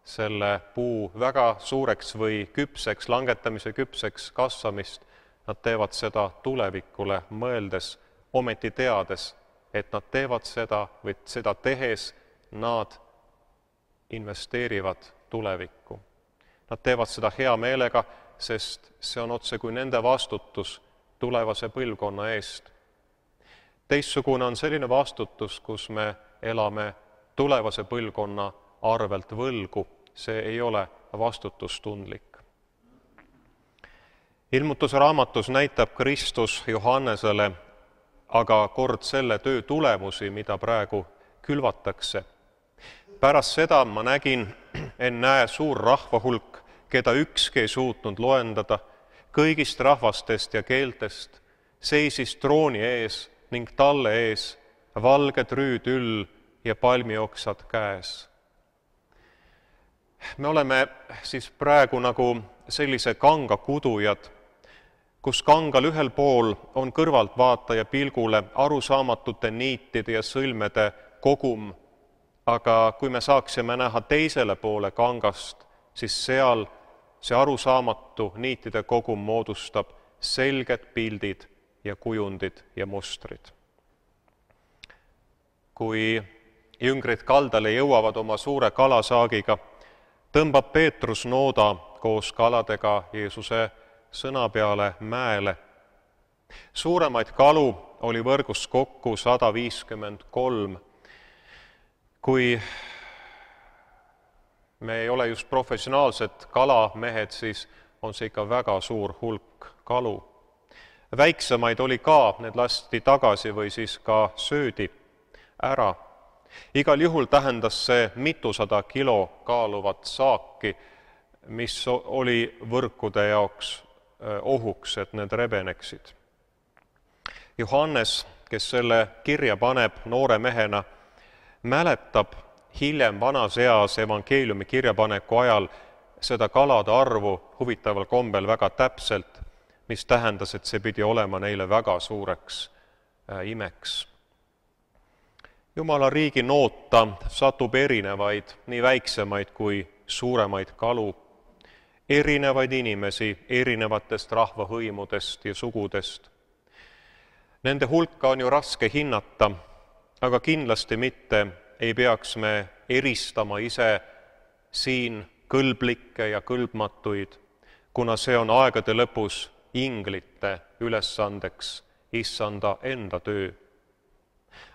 selle puu väga suureks või küpseks, langetamise küpseks kasvamist. Nad teevad seda tulevikule mõeldes, ometi teades, et nad teevad seda või seda tehes, nad investeerivad tulevikku. Nad teevad seda hea meelega, sest see on otse kui nende vastutus tulevase põlvkonna eest. Teissugune on selline vastutus, kus me elame tulevase põlvkonna arvelt võlgu, see ei ole vastutustundlik. Ilmutuse raamatus näitab Kristus Johannesele aga kord selle töö tulemusi, mida praegu külvatakse. Pärast seda ma nägin, ennäe suur rahvahulk, keda ükski ei suutnud loendada, kõigist rahvastest ja keeltest, seisis trooni ees ning talle ees valged rüüdüll ja palmioksad käes. Me oleme siis praegu nagu sellise kanga kudujad, kus kangal ühel pool on kõrvaltvaataja pilgule arusaamatute niitide ja sõlmede kogum, aga kui me saaksime näha teisele poole kangast, siis seal see arusaamatu niitide kogum moodustab selged pildid ja kujundid ja mustrid. Kui jüngrid kaldale jõuavad oma suure kalasaagiga, tõmbab Peetrus nooda koos kaladega Jeesuse sõna peale mäele. Suuremaid kalu oli võrgus kokku 153. Kui me ei ole just professionaalsed kalamehed, siis on see ikka väga suur hulk kalu. Väiksemaid oli ka, need lasti tagasi või siis ka söödi ära. Igal juhul tähendas see mitusada kilo kaaluvat saaki, mis oli võrkude jaoks ohuks, et need rebeneksid. Johannes, kes selle kirja paneb noore mehena, mäletab hiljem vanas eas evangeeliumi kirjapaneku ajal seda kalade arvu huvitaval kombel väga täpselt, mis tähendas, et see pidi olema neile väga suureks imeks. Jumala riigi noota satub erinevaid, nii väiksemaid kui suuremaid kalu, erinevaid inimesi erinevatest rahvahõimudest ja sugudest. Nende hulka on ju raske hinnata, aga kindlasti mitte ei peaks me eristama ise siin kõlblikke ja kõlbmatuid, kuna see on aegade lõpus inglite ülesandeks, issanda enda töö.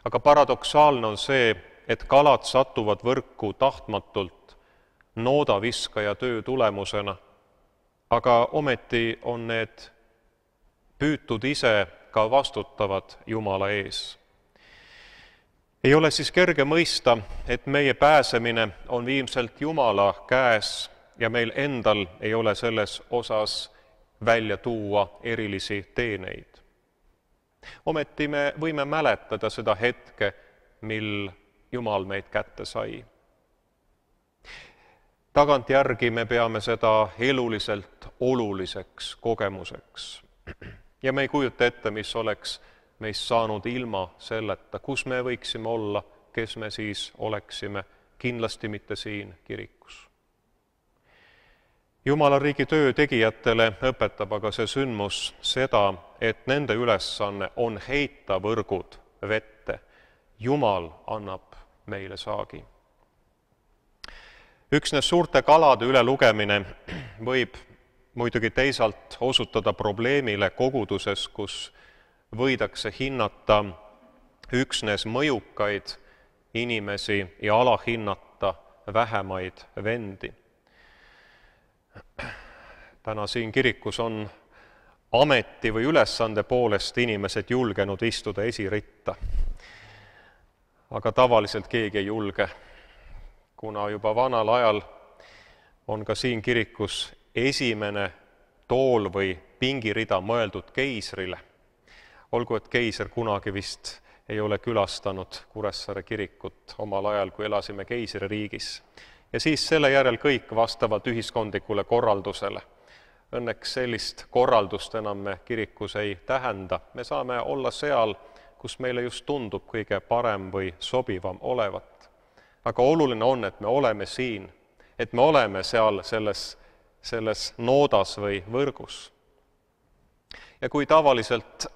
Aga paradoksaalne on see, et kalad satuvad võrku tahtmatult noodaviskaja töö tulemusena, aga ometi on need püütud ise ka vastutavad Jumala ees. Ei ole siis kerge mõista, et meie pääsemine on viimselt Jumala käes ja meil endal ei ole selles osas välja tuua erilisi teeneid. Ometi me võime mäletada seda hetke, mil Jumal meid kätte sai. Tagantjärgi me peame seda eluliselt oluliseks kogemuseks. Ja me ei kujuta ette, mis oleks meist saanud ilma selleta, kus me võiksime olla, kes me siis oleksime, kindlasti mitte siin kirikus. Jumala riigi töö tegijatele õpetab aga see sündmus seda, et nende ülesanne on heita võrgud vette. Jumal annab meile saagi. Üksnes suurte kalade ülelugemine võib muidugi teisalt osutada probleemile koguduses, kus võidakse hinnata üksnes mõjukaid inimesi ja alahinnata vähemaid vendi. Täna siin kirikus on ameti või ülesande poolest inimesed julgenud istuda esiritta. Aga tavaliselt keegi ei julge, kuna juba vanal ajal on ka siin kirikus esimene tool või pingirida mõeldud keisrile. Olgu, et keiser kunagi vist ei ole külastanud Kuressaare kirikut omal ajal, kui elasime keisririigis. Ja siis selle järel kõik vastavalt ühiskondlikule korraldusele. Õnneks sellist korraldust enam me kirikus ei tähenda. Me saame olla seal, kus meile just tundub kõige parem või sobivam olevat. Aga oluline on, et me oleme siin, et me oleme seal selles noodas või võrgus. Ja kui tavaliselt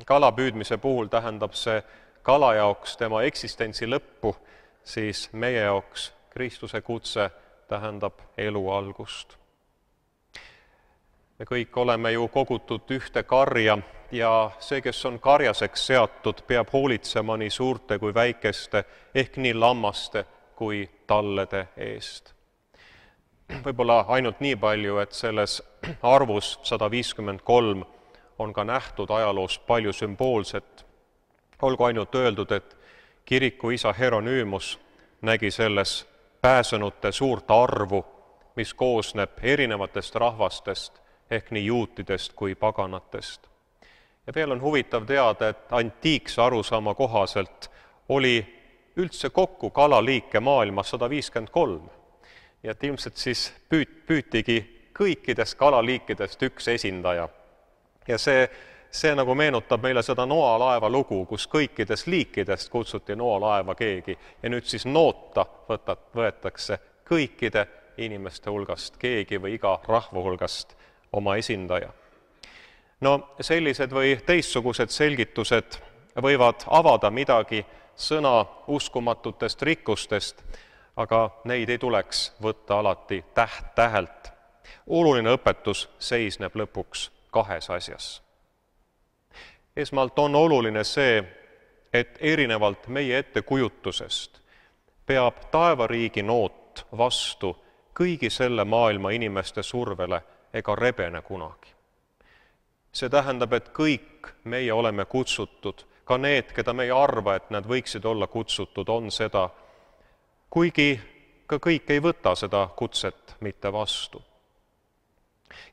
kalapüüdmise puhul tähendab see kala jaoks tema eksistentsi lõppu, siis meie jaoks Kristuse kutse tähendab elu algust. Me kõik oleme ju kogutud ühte karja ja see, kes on karjaseks seatud, peab hoolitsema nii suurte kui väikeste ehk nii lammaste kui tallede eest. Võib-olla ainult nii palju, et selles arvus 153 on ka nähtud ajaloos palju sümboolset. Olgu ainult öeldud, et kiriku isa Hieronüümus nägi selles pääsenute suurt arvu, mis koosneb erinevatest rahvastest ehk nii juutidest kui paganatest. Ja veel on huvitav teada, et antiikse arusaama kohaselt oli üldse kokku kalaliike maailmas 153. Ja et ilmselt siis püütigi kõikidest kalaliikidest üks esindaja. Ja see nagu meenutab meile seda noalaeva lugu, kus kõikidest liikidest kutsuti noalaeva keegi ja nüüd siis noota võetakse kõikide inimeste hulgast keegi või iga rahva hulgast oma esindaja. No sellised või teistsugused selgitused võivad avada midagi sõna uskumatutest rikkustest, aga neid ei tuleks võtta alati täht-tähelt. Oluline õpetus seisneb lõpuks kahes asjas. Esmalt on oluline see, et erinevalt meie ettekujutusest peab taevariigi noot vastu kõigi selle maailma inimeste survele ega rebene kunagi. See tähendab, et kõik meie oleme kutsutud, ka need, keda me ei arva, et nad võiksid olla kutsutud, on seda, kuigi ka kõik ei võta seda kutset mitte vastu.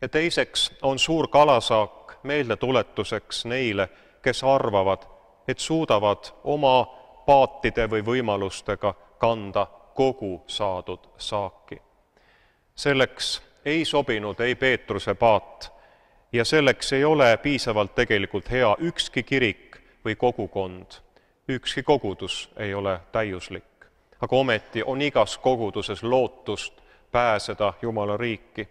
Ja teiseks on suur kalasaak meeldetuletuseks neile, kes arvavad, et suudavad oma paatide või võimalustega kanda kogu saadud saaki. Selleks ei sobinud ei Peetruse paat ja selleks ei ole piisavalt tegelikult hea ükski kirik või kogukond. Ükski kogudus ei ole täiuslik, aga ometi on igas koguduses lootust pääseda Jumala riiki.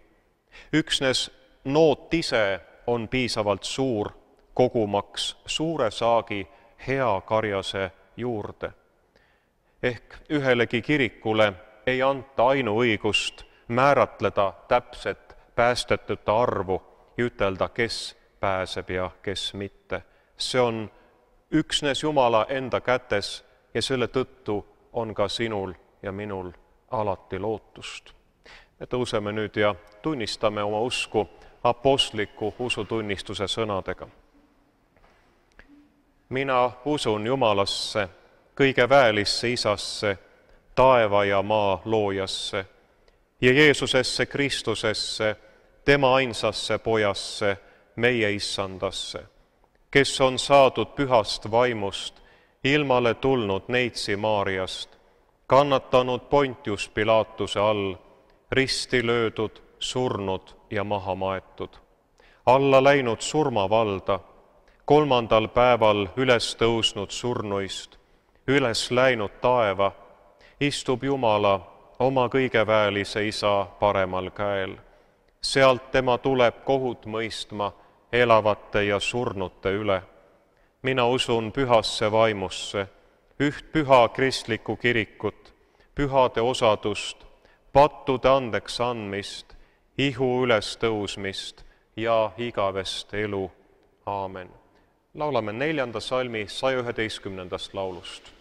Üksnes noot ise on piisavalt suur, kogumaks suure saagi hea karjase juurde. Ehk ühelegi kirikule ei anta ainuõigust määratleda täpset päästetute arvu ja ütelda, kes pääseb ja kes mitte. See on üksnes Jumala enda kätes ja selle tõttu on ka sinul ja minul alati lootust. Me tõuseme nüüd ja tunnistame oma usku apostliku usutunnistuse sõnadega. Mina usun Jumalasse, kõige väelisse Isasse, taeva ja maa loojasse ja Jeesusesse Kristusesse, tema ainsasse Pojasse, meie Issandasse, kes on saadud pühast vaimust, ilmale tulnud neitsi Maariast, kannatanud Pontius Pilatuse all, risti löödud, surnud ja maha maetud, alla läinud surmavalda, 3. päeval üles tõusnud surnuist, üles läinud taeva, istub Jumala oma kõigeväelise Isa paremal käel. Sealt tema tuleb kohut mõistma elavate ja surnute üle. Mina usun pühasse vaimusse, üht püha kristlikku kirikut, pühade osadust, pattude andeks andmist, ihu üles tõusmist ja igavest elu. Aamen. Laulame 4. salmi 111. laulust.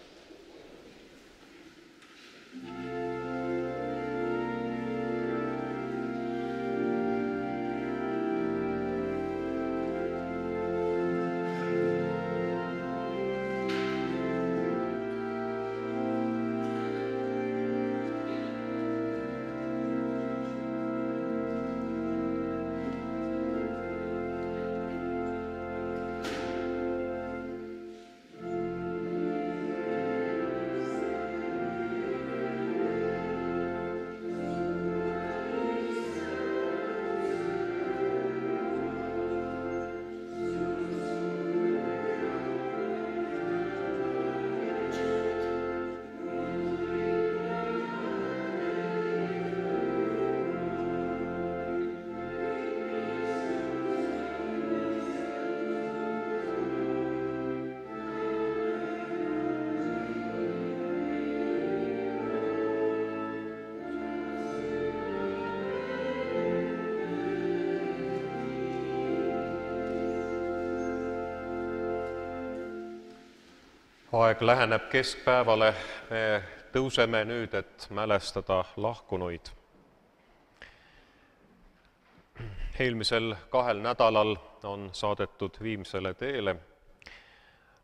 Aeg läheneb keskpäevale, me tõuseme nüüd, et mälestada lahkunuid. Eelmisel 2 nädalal on saadetud viimsele teele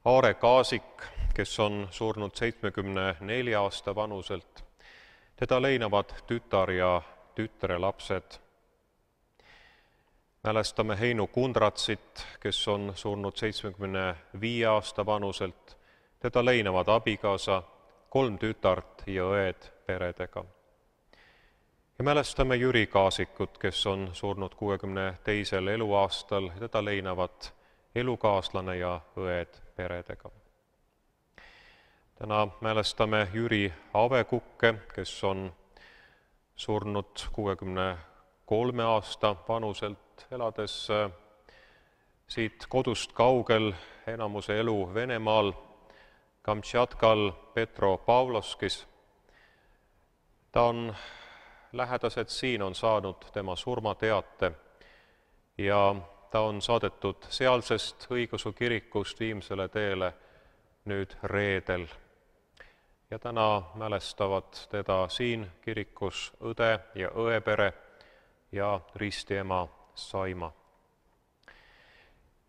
Aare Kaasik, kes on surnud 74 aasta vanuselt. Teda leinavad tütar ja tütre lapsed. Mälestame Heinu Kundratsit, kes on surnud 75 aasta vanuselt. Teda leinavad abikaasa, 3 tütart ja õed peredega. Ja mälestame Jüri Kaasikut, kes on surnud 62. eluaastal. Teda leinavad elukaaslane ja õed peredega. Täna mälestame Jüri Avekukke, kes on surnud 63 aasta vanuselt, elades siit kodust kaugel enamuse elu Venemaal, Kamtšatkal Petropavlovskis. Ta on lähedased siin on saanud tema surmateate ja ta on saadetud sealsest õigeusu kirikust viimsele teele nüüd reedel. Ja täna mälestavad teda siin kirikus õde ja õepere ja ristiema Saima.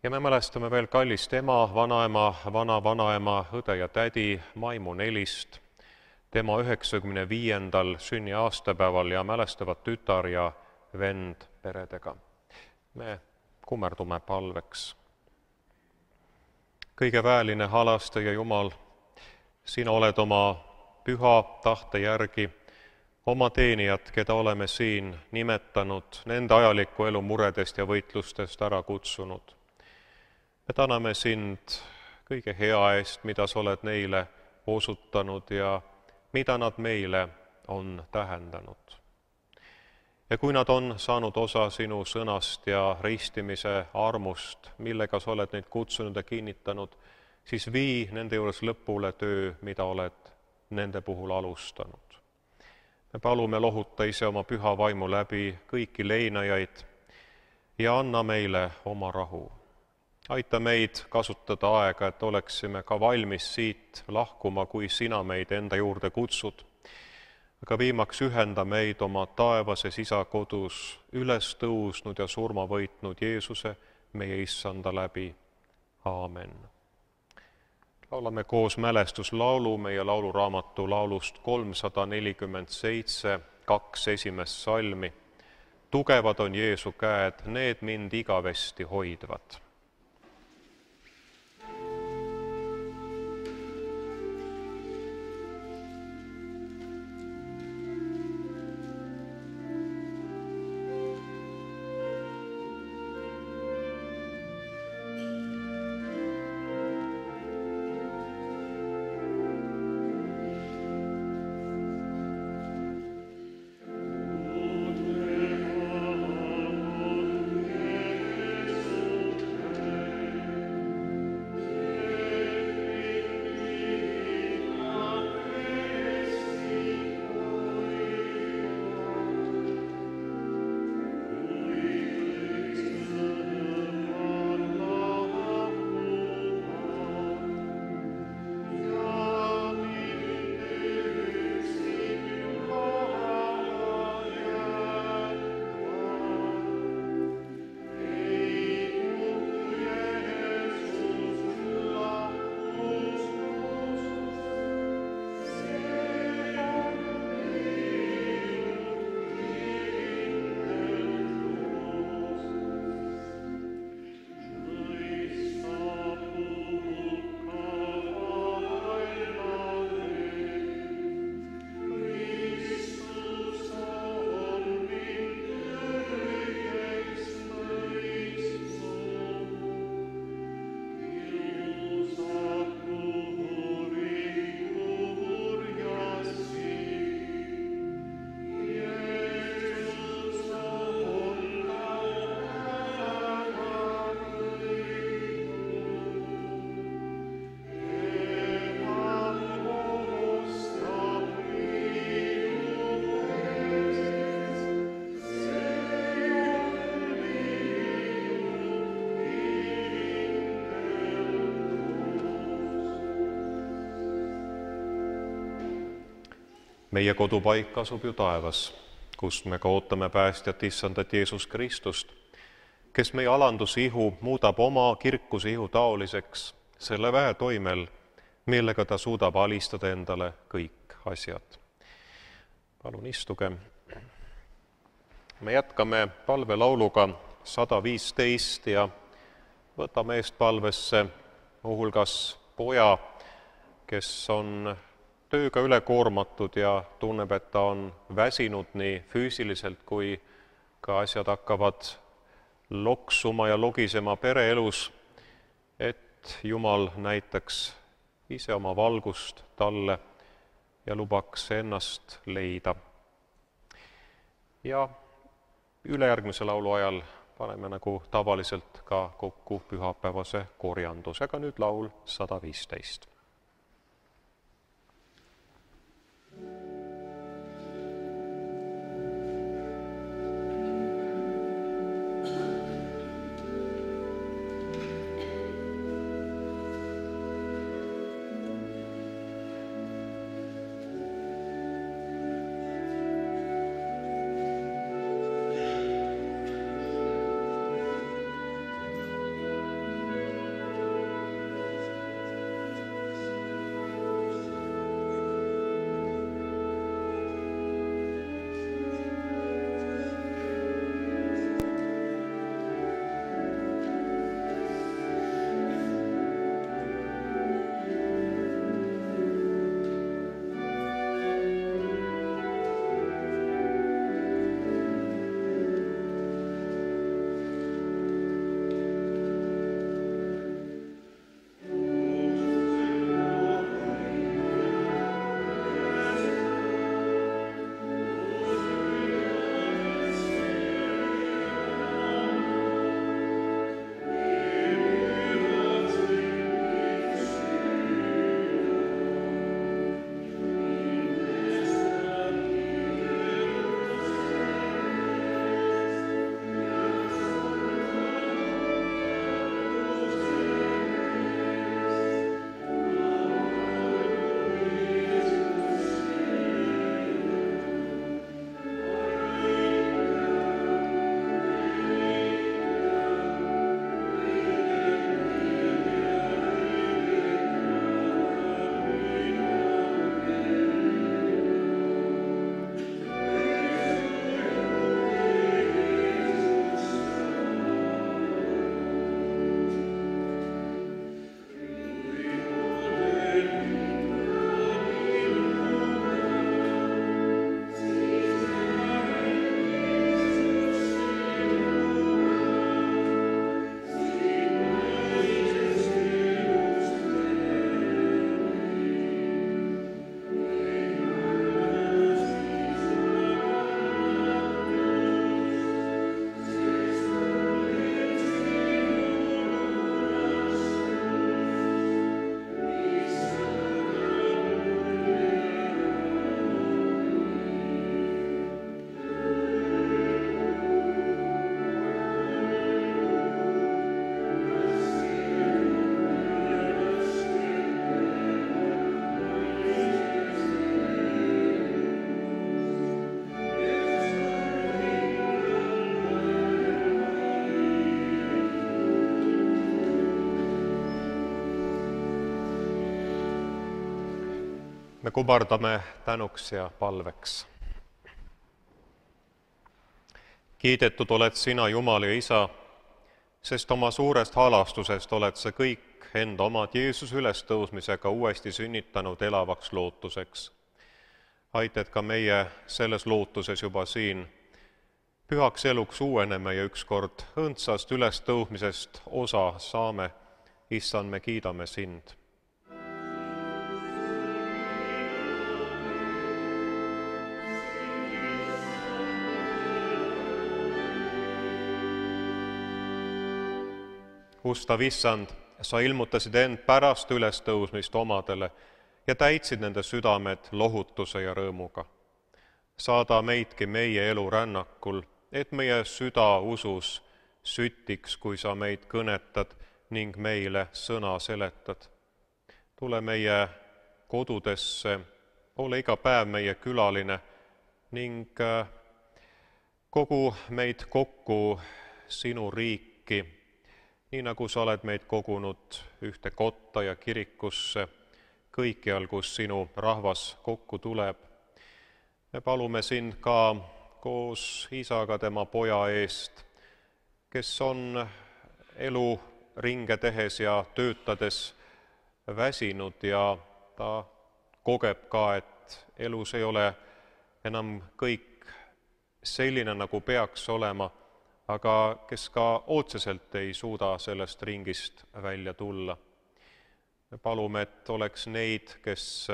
Ja me mälestame veel kallist ema, vanaema, vana-vanaema, õde ja tädi Maimu Nelist, tema 95. sünniaastapäeval ja mälestavad tütar ja vend peredega. Me kummerdume palveks. Kõige väeline halastaja Jumal, sina oled oma püha tahte järgi oma teenijad, keda oleme siin nimetanud, nende ajaliku elu muredest ja võitlustest ära kutsunud. Me täname sind kõige hea eest, mida sa oled neile osutanud ja mida nad meile on tähendanud. Ja kui nad on saanud osa sinu sõnast ja ristimise armust, millega sa oled neid kutsunud ja kinnitanud, siis vii nende juures lõpule töö, mida oled nende puhul alustanud. Me palume, lohuta ise oma püha vaimu läbi kõiki leinajaid ja anna meile oma rahu. Aita meid kasutada aega, et oleksime ka valmis siit lahkuma, kui sina meid enda juurde kutsud. Aga viimaks ühenda meid oma taevases Isa kodus üles tõusnud ja surma võitnud Jeesuse, meie Issanda läbi. Aamen. Laulame koos mälestuslaulu meie lauluraamatu laulust 347, 2 esimest salmi. Tugevad on Jeesu käed, need mind igavesti hoidvad. Meie kodupaik asub ju taevas, kust me ka ootame päästjat Issandat Jeesus Kristust, kes meie alanduse ihu muudab oma kirkuse ihu taoliseks selle väetoimel, millega ta suudab alistada endale kõik asjad. Palun istuge. Me jätkame palvelauluga 115 ja võtame eest palvesse muuhulgas poja, kes on tööga ülekoormatud ja tunneb, et ta on väsinud nii füüsiliselt, kui ka asjad hakkavad loksuma ja logisema pereelus, et Jumal näitaks ise oma valgust talle ja lubaks ennast leida. Ja ülejärgmise laulu ajal paneme nagu tavaliselt ka kokku pühapäevase korjandusega. Nüüd laul 115. me kubardame tänuks ja palveks. Kiidetud oled sina, Jumal ja Isa, sest oma suurest halastusest oled sa kõik enda omad Jeesuse ülestõusmisega uuesti sünnitanud elavaks lootuseks. Aitad ka meie selles lootuses juba siin pühaks eluks uueneme ja ükskord õndsast ülestõusmisest osa saame. Issand, me kiidame sind. Ustav Issand, sa ilmutasid end pärast ülestõusmist omadele ja täitsid nende südamed lohutuse ja rõõmuga. Saada meidki meie elu rännakul, et meie süda usus sütiks, kui sa meid kõnetad ning meile sõna seletad. Tule meie kodudesse, ole iga päev meie külaline ning kogu meid kokku sinu riiki, nii nagu sa oled meid kogunud ühte kotta ja kirikusse, kõikjal, kus sinu rahvas kokku tuleb. Me palume sind ka koos isaga tema poja eest, kes on elu ringe tehes ja töötades väsinud ja ta kogeb ka, et elus ei ole enam kõik selline, nagu peaks olema, aga kes ka otseselt ei suuda sellest ringist välja tulla. Me palume, et oleks neid, kes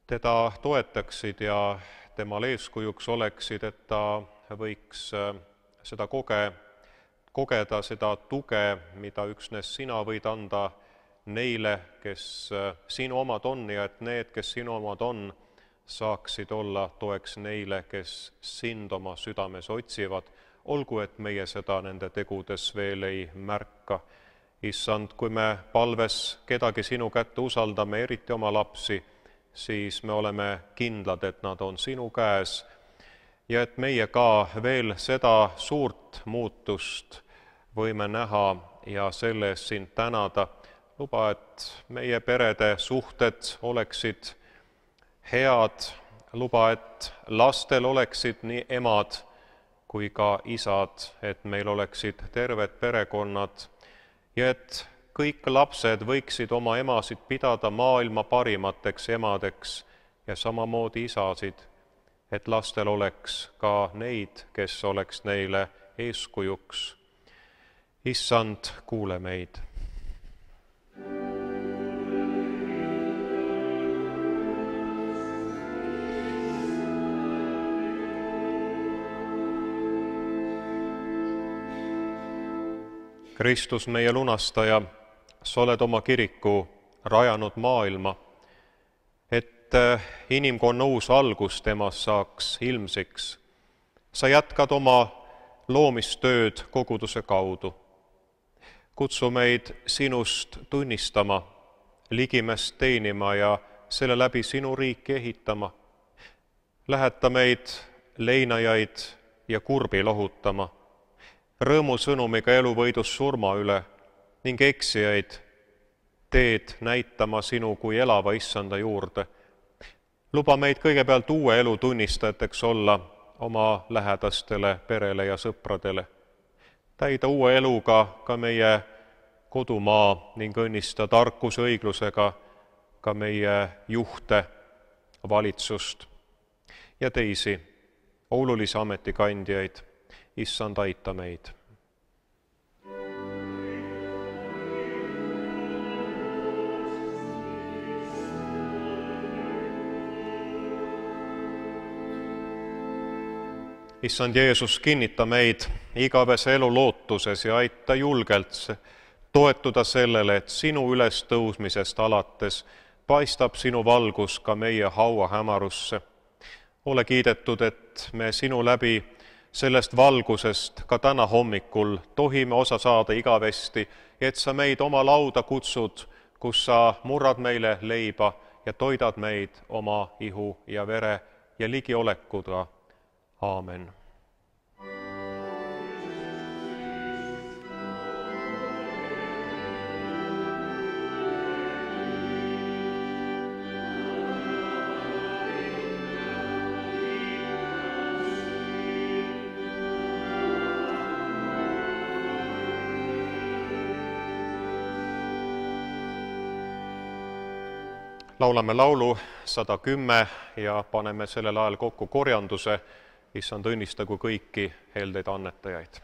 teda toetaksid ja temal eeskujuks oleksid, et ta võiks seda kogeda seda tuge, mida üksnes sina võid anda neile, kes sinu omad on, ja et need, kes sinu omad on, saaksid olla toeks neile, kes sind oma südames otsivad, olgu, et meie seda nende tegudes veel ei märka. Issand, kui me palves kedagi sinu kätte usaldame, eriti oma lapsi, siis me oleme kindlad, et nad on sinu käes ja et meie ka veel seda suurt muutust võime näha ja selle eest sind tänada. Luba, et meie perede suhted oleksid head, luba, et lastel oleksid nii emad kui ka isad, et meil oleksid terved perekonnad ja et kõik lapsed võiksid oma emasid pidada maailma parimateks emadeks ja samamoodi isasid, et lastel oleks ka neid, kes oleks neile eeskujuks. Issand, kuule meid. Kristus, meie lunastaja, sa oled oma kiriku rajanud maailma, et inimkonna uus algus temas saaks ilmsiks. Sa jätkad oma loomistööd koguduse kaudu. Kutsu meid sinust tunnistama, ligimest teenima ja selle läbi sinu riiki ehitama. Läheta meid leinajaid ja kurbi lohutama, rõõmusõnumiga eluvõidus surma üle ning eksijaid teed näitama sinu kui elava Issanda juurde. Luba meid kõigepealt uue elu tunnistajateks olla oma lähedastele, perele ja sõpradele. Täida uue eluga ka meie kodumaa ning õnnista tarkuse õiglusega ka meie juhte, valitsust ja teisi olulisi ametikandjaid. Issand, aita meid. Issand Jeesus, kinnita meid igavese elu lootuses ja aita julgelt toetuda sellele, et sinu ülestõusmisest alates paistab sinu valgus ka meie haua hämarusse. Ole kiidetud, et me sinu läbi sellest valgusest ka täna hommikul tohime osa saada igavesti, et sa meid oma lauda kutsud, kus sa murrad meile leiba ja toidad meid oma ihu ja vere ja ligiolekuga. Aamen. laulame laulu 110 ja paneme sellel ajal kokku korjanduse. Issand, õnnistagu kõiki heldeid annetajaid.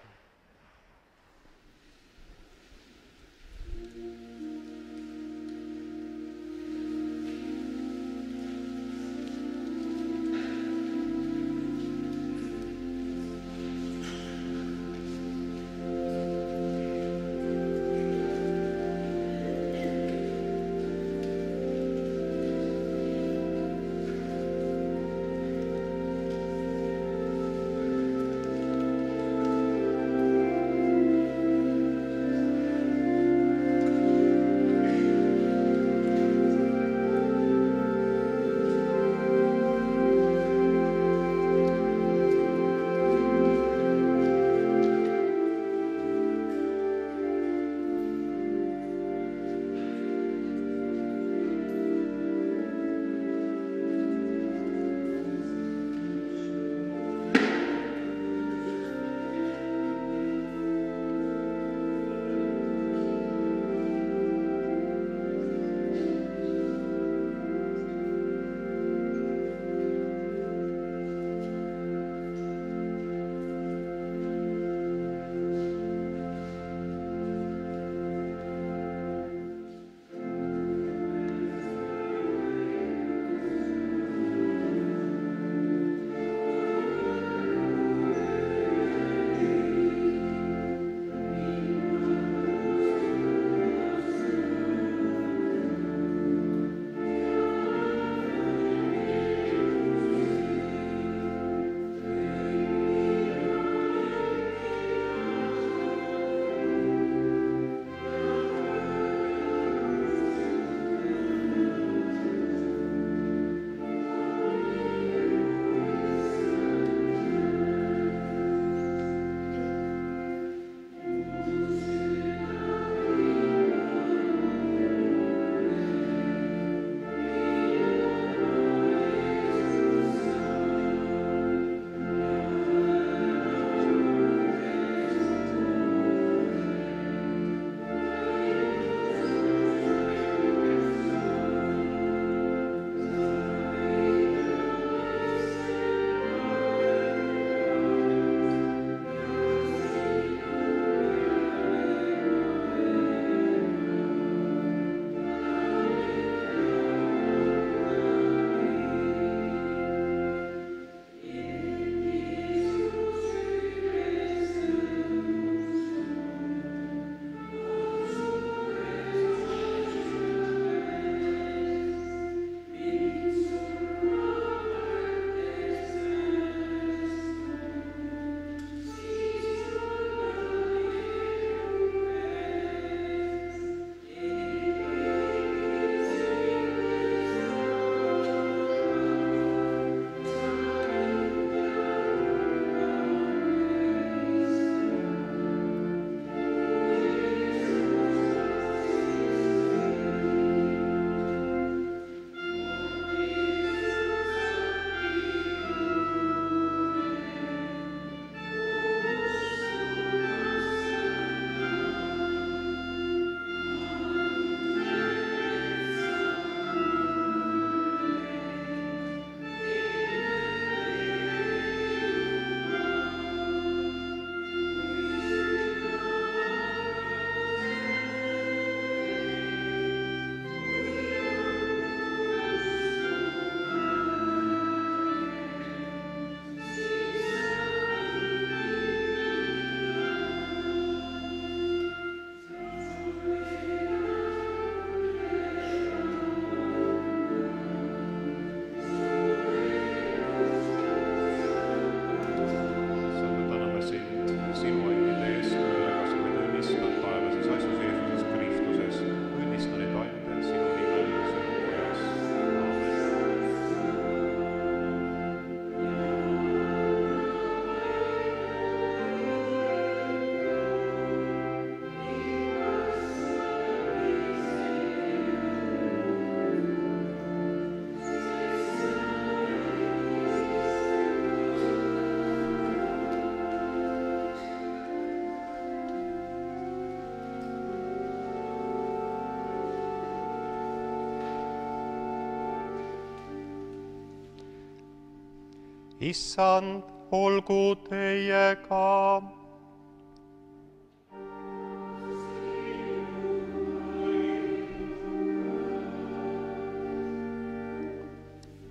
issand olgu teiega.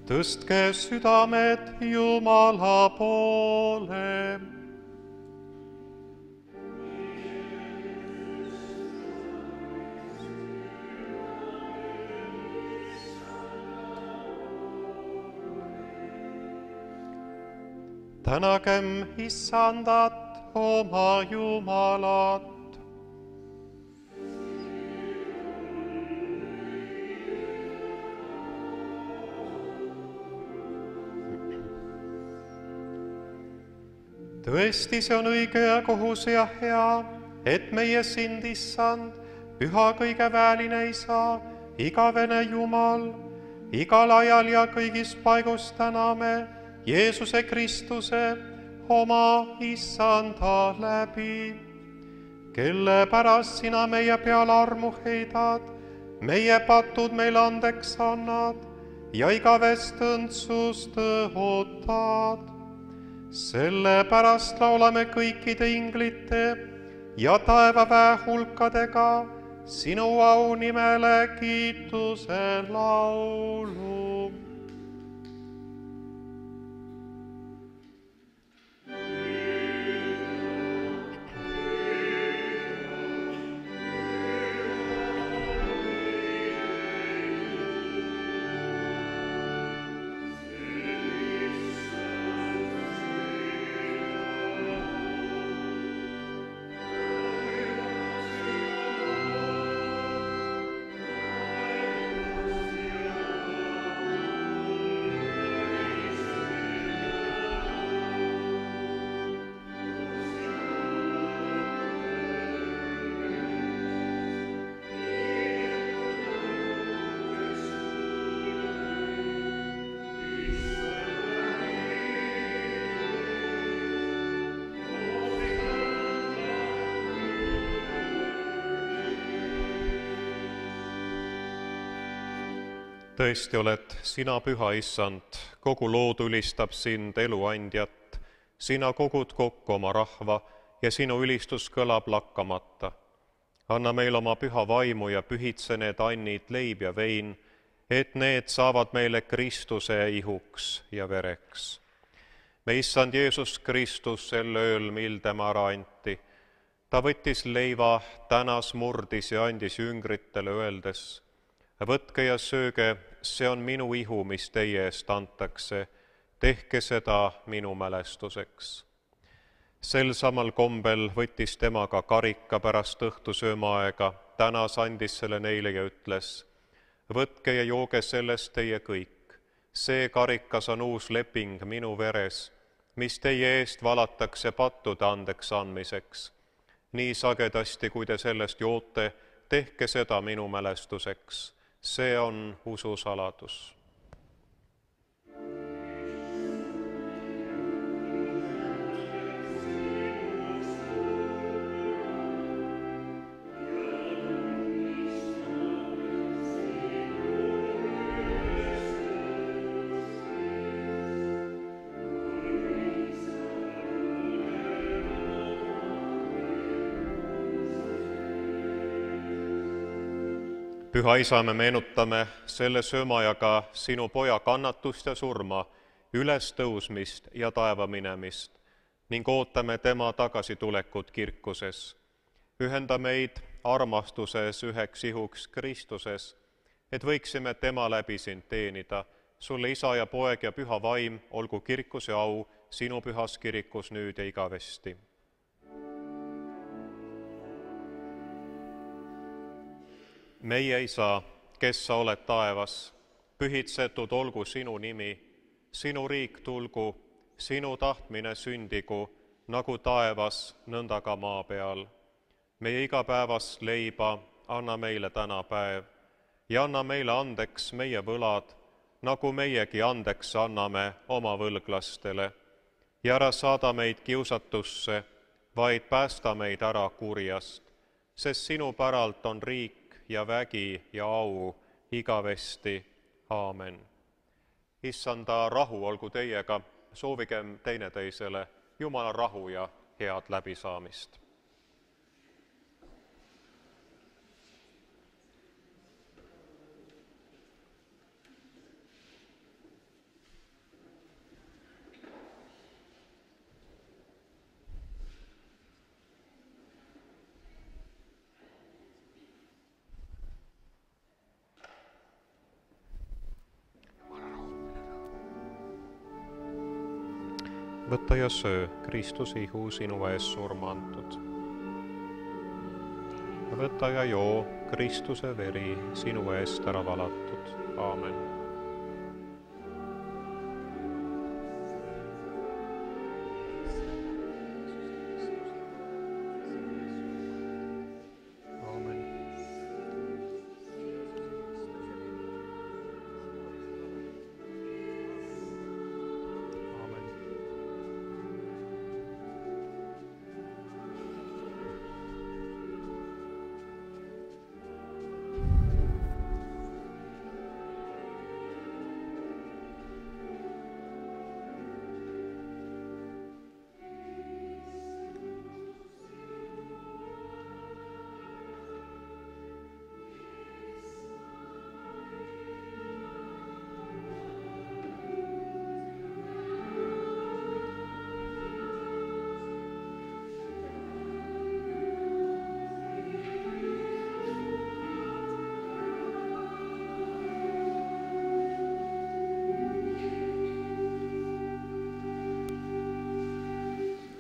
Tõstke südamed Jumala poole. Tänagem issandat oma Jumalat. Tõesti, see on õige ja kohus ja hea, et meie sind, issand, püha kõigeväeline isa, igavene Jumal, igal ajal ja kõigis paigus täname Jeesuse Kristuse, oma issanda läbi, kelle pärast sina meie peale armu heidad, meie patud meile andeks annad ja igavest õndsust õhutad. Sellepärast laulame kõikide inglite ja taevaväe hulkadega sinu au nimele kiituse laulu. Tõesti oled sina püha, issand, kogu loodu ülistab sind, eluandjat. Sina kogud kokku oma rahva ja sinu ülistus kõlab lakkamata. Anna meil oma püha vaimu ja pühitse need annid, leib ja vein, et need saavad meile Kristuse ihuks ja vereks. Me issand Jeesus Kristus sel ööl, mil tema ära anti. Ta võttis leiva, tänas, murdis ja andis jüngritele, öeldes: võtke ja sööge, see on minu ihu, mis teie eest antakse. Tehke seda minu mälestuseks. Sel samal kombel võttis tema ka karika pärast õhtusöömaaega, tänas, andis selle neile ja ütles: võtke ja jooge sellest teie kõik. See karikas on uus leping minu veres, mis teie eest valatakse pattude andeks andmiseks. Nii sagedasti, kui te sellest joote, tehke seda minu mälestuseks. See on ususaladus. Püha isa, me meenutame selle söömaajaga sinu poja kannatust ja surma, ülestõusmist ja taeva minemist ning ootame tema tagasitulekut kirkuses. Ühenda meid armastuses üheks ihuks Kristuses, et võiksime tema läbi sind teenida. Sulle isa ja poeg ja püha vaim olgu kirkuse au sinu pühas kirikus nüüd ja igavesti. Meie isa, kes sa oled taevas, pühitsetud olgu sinu nimi, sinu riik tulgu, sinu tahtmine sündigu, nagu taevas, nõnda ka maa peal. Meie igapäevast leiba anna meile täna päev ja anna meile andeks meie võlad, nagu meiegi andeks anname oma võlglastele. Ja ära saada meid kiusatusse, vaid päästa meid ära kurjast, sest sinu päralt on riik ja vägi ja au igavesti. Aamen. Issanda rahu olgu teiega, soovigem teineteisele Jumala rahu ja head läbisaamist. Võta ja söö, Kristuse ihu sinu eest surma antud. Võta ja joo, Kristuse veri sinu eest ära valatud. Aamen.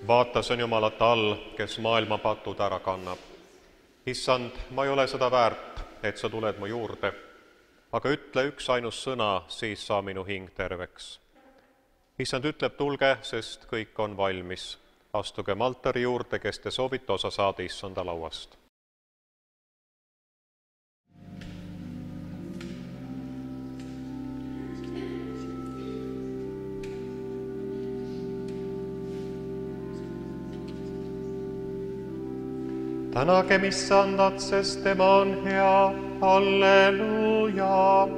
Vaata, see on Jumalat all, kes maailma patud ära kannab. Issand, ma ei ole seda väärt, et sa tuled mu juurde, aga ütle üks ainus sõna, siis saa minu hing terveks. Issand ütleb, tulge, sest kõik on valmis. Astugem altari juurde, kes te soovite osa saada Issanda lauast. Tänagem Issandat, sest tema on hea. Halleluuja!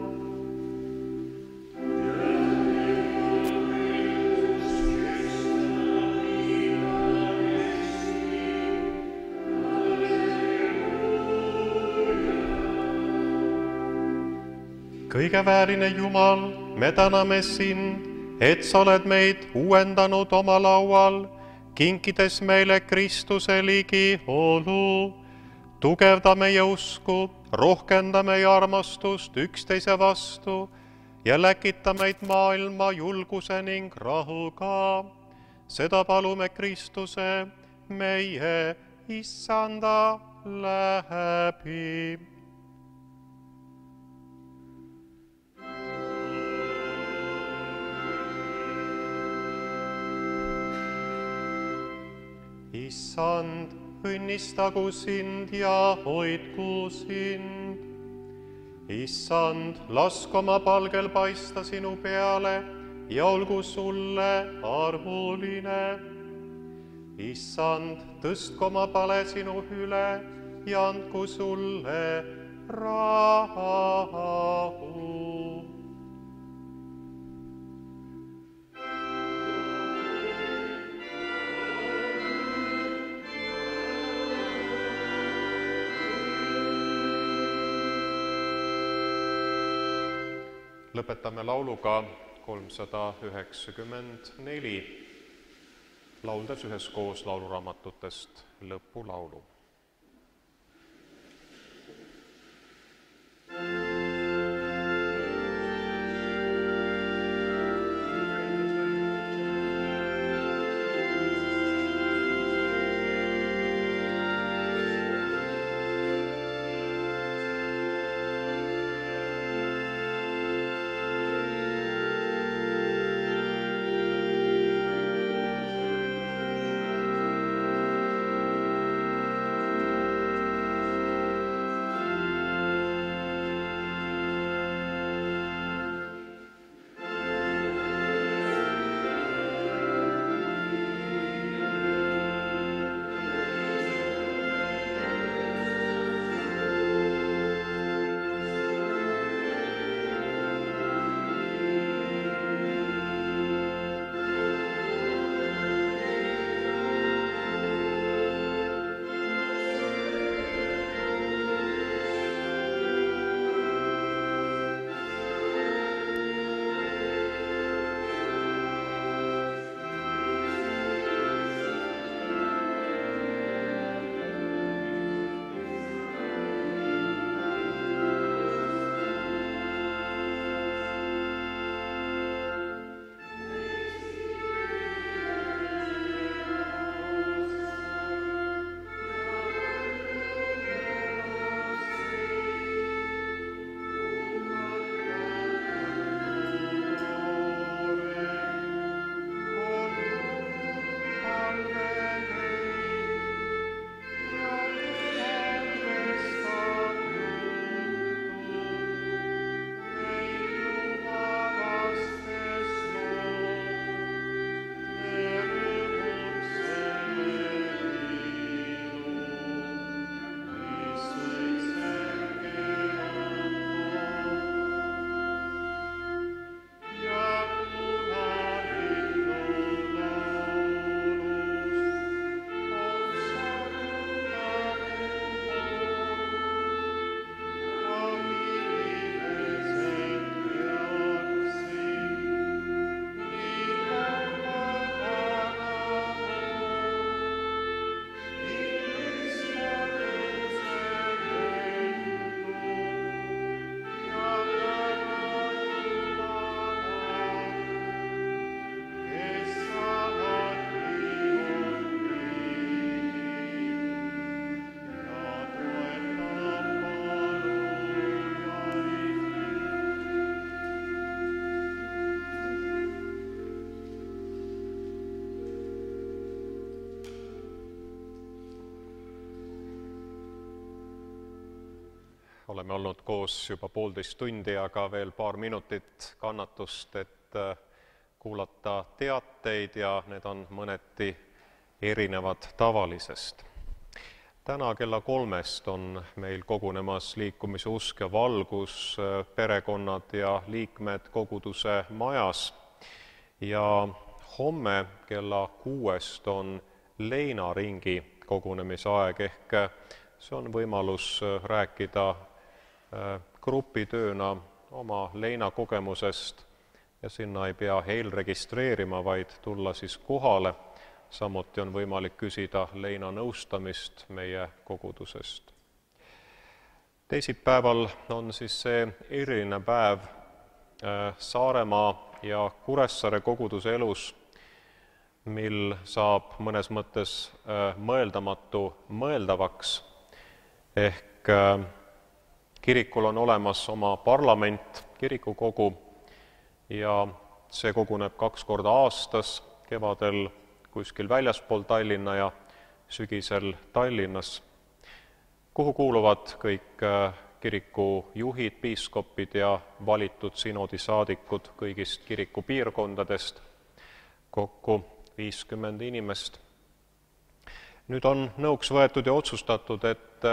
Kõigeväärine Jumal, me täname sind, et sa oled meid uuendanud oma laual, kinkides meile Kristuse ligiolu. Tugevda meie usku, rohkenda meie armastust üksteise vastu ja läkita meid maailma julguse ning rahuga. Seda palume Kristuse, meie Issanda läbi. Issand, õnnistagu sind ja hoidku sind. Issand, lask oma palgel paista sinu peale ja olgu sulle armuline. Issand, tõstku oma pale sinu üle ja andku sulle rahu. Lõpetame lauluga 394, lauldes üheskoos lauluraamatutest lõpulaulu. oleme olnud koos juba 1,5 tundi, aga veel paar minutit kannatust, et kuulata teateid ja need on mõneti erinevad tavalisest. Täna kella 3 on meil kogunemas Liikumise Usk ja Valgus perekonnad ja liikmed koguduse majas ja homme kella 6 on leinaringi kogunemisaeg ehk see on võimalus rääkida grupitööna oma leinakogemusest ja sinna ei pea eelregistreerima, vaid tulla siis kohale. Samuti on võimalik küsida leinanõustamist meie kogudusest. Teisipäeval on siis see eriline päev Saaremaa ja Kuressaare koguduse elus, mil saab mõnes mõttes mõeldamatu mõeldavaks, ehk kirikul on olemas oma parlament, kirikukogu, ja see koguneb 2 korda aastas, kevadel kuskil väljaspool Tallinna ja sügisel Tallinnas, kuhu kuuluvad kõik kiriku juhid, piiskopid ja valitud sinodisaadikud kõigist kiriku piirkondadest, kokku 50 inimest. Nüüd on nõuks võetud ja otsustatud, et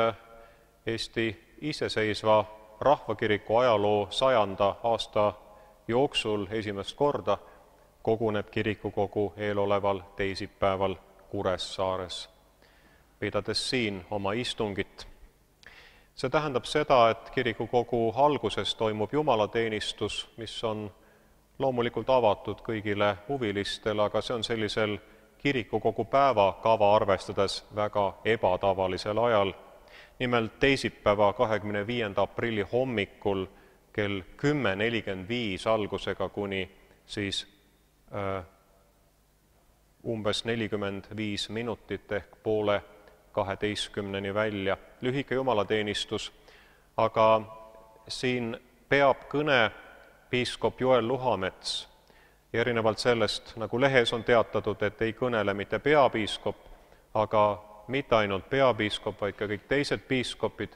Eesti iseseisva rahvakiriku ajaloo 100. aasta jooksul esimest korda koguneb kirikukogu eeloleval teisipäeval Kuressaares, pidades siin oma istungit. See tähendab seda, et kirikukogu alguses toimub jumalateenistus, mis on loomulikult avatud kõigile huvilistele, aga see on sellisel kirikukogu päevakava arvestades väga ebatavalisel ajal. Nimelt teisipäeva 25. aprilli hommikul kell 10.45 algusega kuni siis umbes 45 minutit ehk 11:30 välja. Lühike jumalateenistus, aga siin peab kõne piiskop Joel Luhamets. Ja erinevalt sellest, nagu lehes on teatatud, et ei kõnele mitte peapiiskop, aga mitte ainult peapiiskop, vaid ka kõik teised piiskopid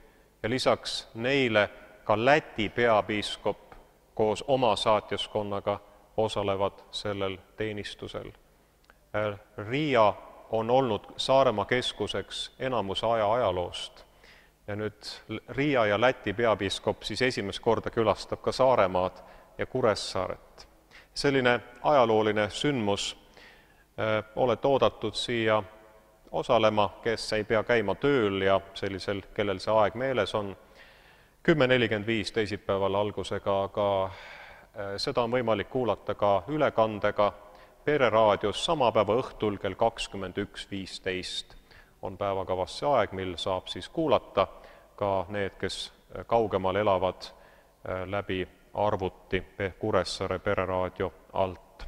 ja lisaks neile ka Läti peapiiskop koos oma saatjaskonnaga osalevad sellel teenistusel. Riia on olnud Saaremaa keskuseks enamuse ajaloost ja nüüd Riia ja Läti peapiiskop siis esimest korda külastab ka Saaremaad ja Kuressaaret. Selline ajalooline sündmus, olete oodatud siia osalema, kes ei pea käima tööl ja sellisel, kellel see aeg meeles on, 10.45 teisipäeval algusega, aga seda on võimalik kuulata ka ülekandega Pereraadios sama päeva õhtul kell 21.15 on päevakavas see aeg, mil saab siis kuulata ka need, kes kaugemal elavad läbi arvuti Kuressaare Pereraadio alt.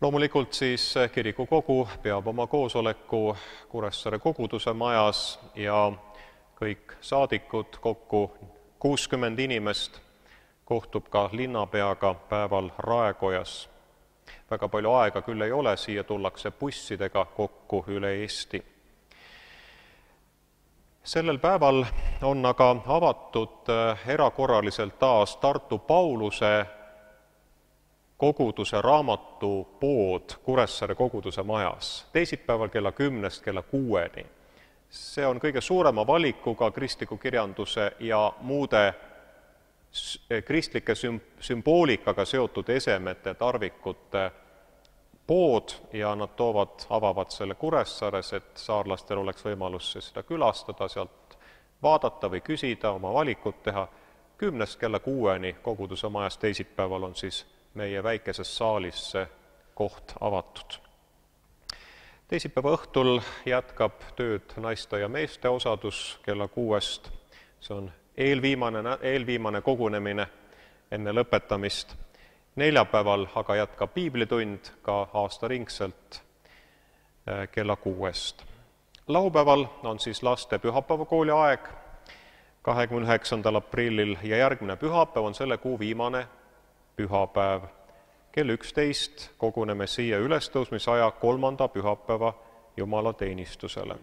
Loomulikult siis kirikukogu peab oma koosoleku Kuressaare koguduse majas ja kõik saadikud, kokku 60 inimest, kohtub ka linnapeaga päeval Raekojas. Väga palju aega küll ei ole, siia tullakse bussidega kokku üle Eesti. Sellel päeval on aga avatud erakorraliselt taas Tartu Pauluse koguduse raamatupood Kuressaare koguduse majas, teisipäeval kella 10 kella 6. See on kõige suurema valikuga kristliku kirjanduse ja muude kristlike sümboolikaga seotud esemete, tarvikute pood ja nad avavad selle Kuressaares, et saarlastel oleks võimalus seda külastada, sealt vaadata või küsida, oma valikut teha. 10 kella 6 koguduse majas teisipäeval on siis meie väikeses saalis see koht avatud. Teisipäeva õhtul jätkab tööd naiste ja meeste osadus kella 6. See on eelviimane kogunemine enne lõpetamist. Neljapäeval aga jätkab piiblitund ka aastaringselt kella 6. Laupäeval on siis laste pühapäevakooli aeg 29. aprillil ja järgmine pühapäev on selle kuu viimane pühapäev. Kell 11 koguneme siia ülestõusmisaja 3. pühapäeva jumalateenistusele.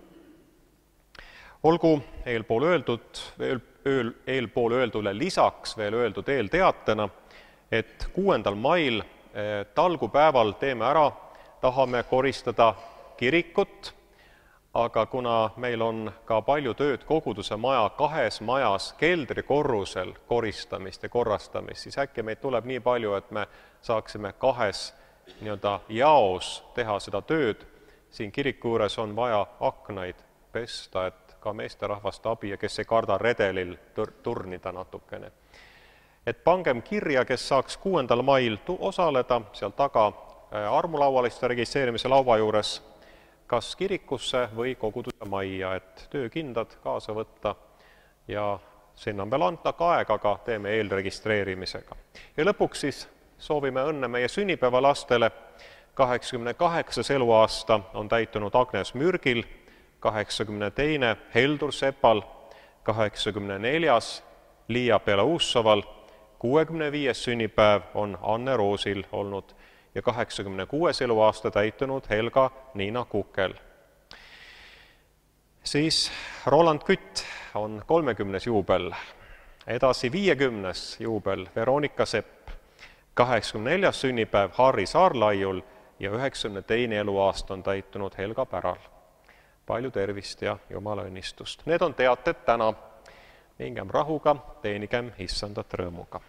Olgu eelpool öeldule lisaks veel öeldud eelteatena, et 6. mail talgupäeval tahame koristada kirikut, aga kuna meil on ka palju tööd koguduse maja 2 majas keldrikorrusel koristamist ja korrastamist, siis äkki meid tuleb nii palju, et me saaksime 2 jaos teha seda tööd. Siin kiriku juures on vaja aknaid pesta, et ka meesterahvaste abi ja kes ei karda redelil turnida natukene. Et pangem kirja, kes saaks 6. mail osaleda seal taga armulaualiste registreerimise laua juures, kas kirikusse või koguduse majja, et töökindad kaasa võtta ja sinna on veel anda ka aega, aga teeme eelregistreerimisega. Ja lõpuks siis soovime õnne meie sünnipäevalastele. 88. eluaasta on täitunud Agnes Mürgil, 82. Heldur Sepal, 84. Liia Beloussoval, 65. sünnipäev on Anne Roosil olnud ja 86. eluaasta täitunud Helga-Niina Kukel. Siis Roland Kütt on 30. juubel, edasi 50. juubel Veronika Sepp, 84. sünnipäev Harri Saarlaiul ja 92. eluaasta on täitunud Helga Päral. Palju tervist ja Jumala õnnistust. Need on teated täna. Mingem rahuga, teenigem Issandat rõõmuga.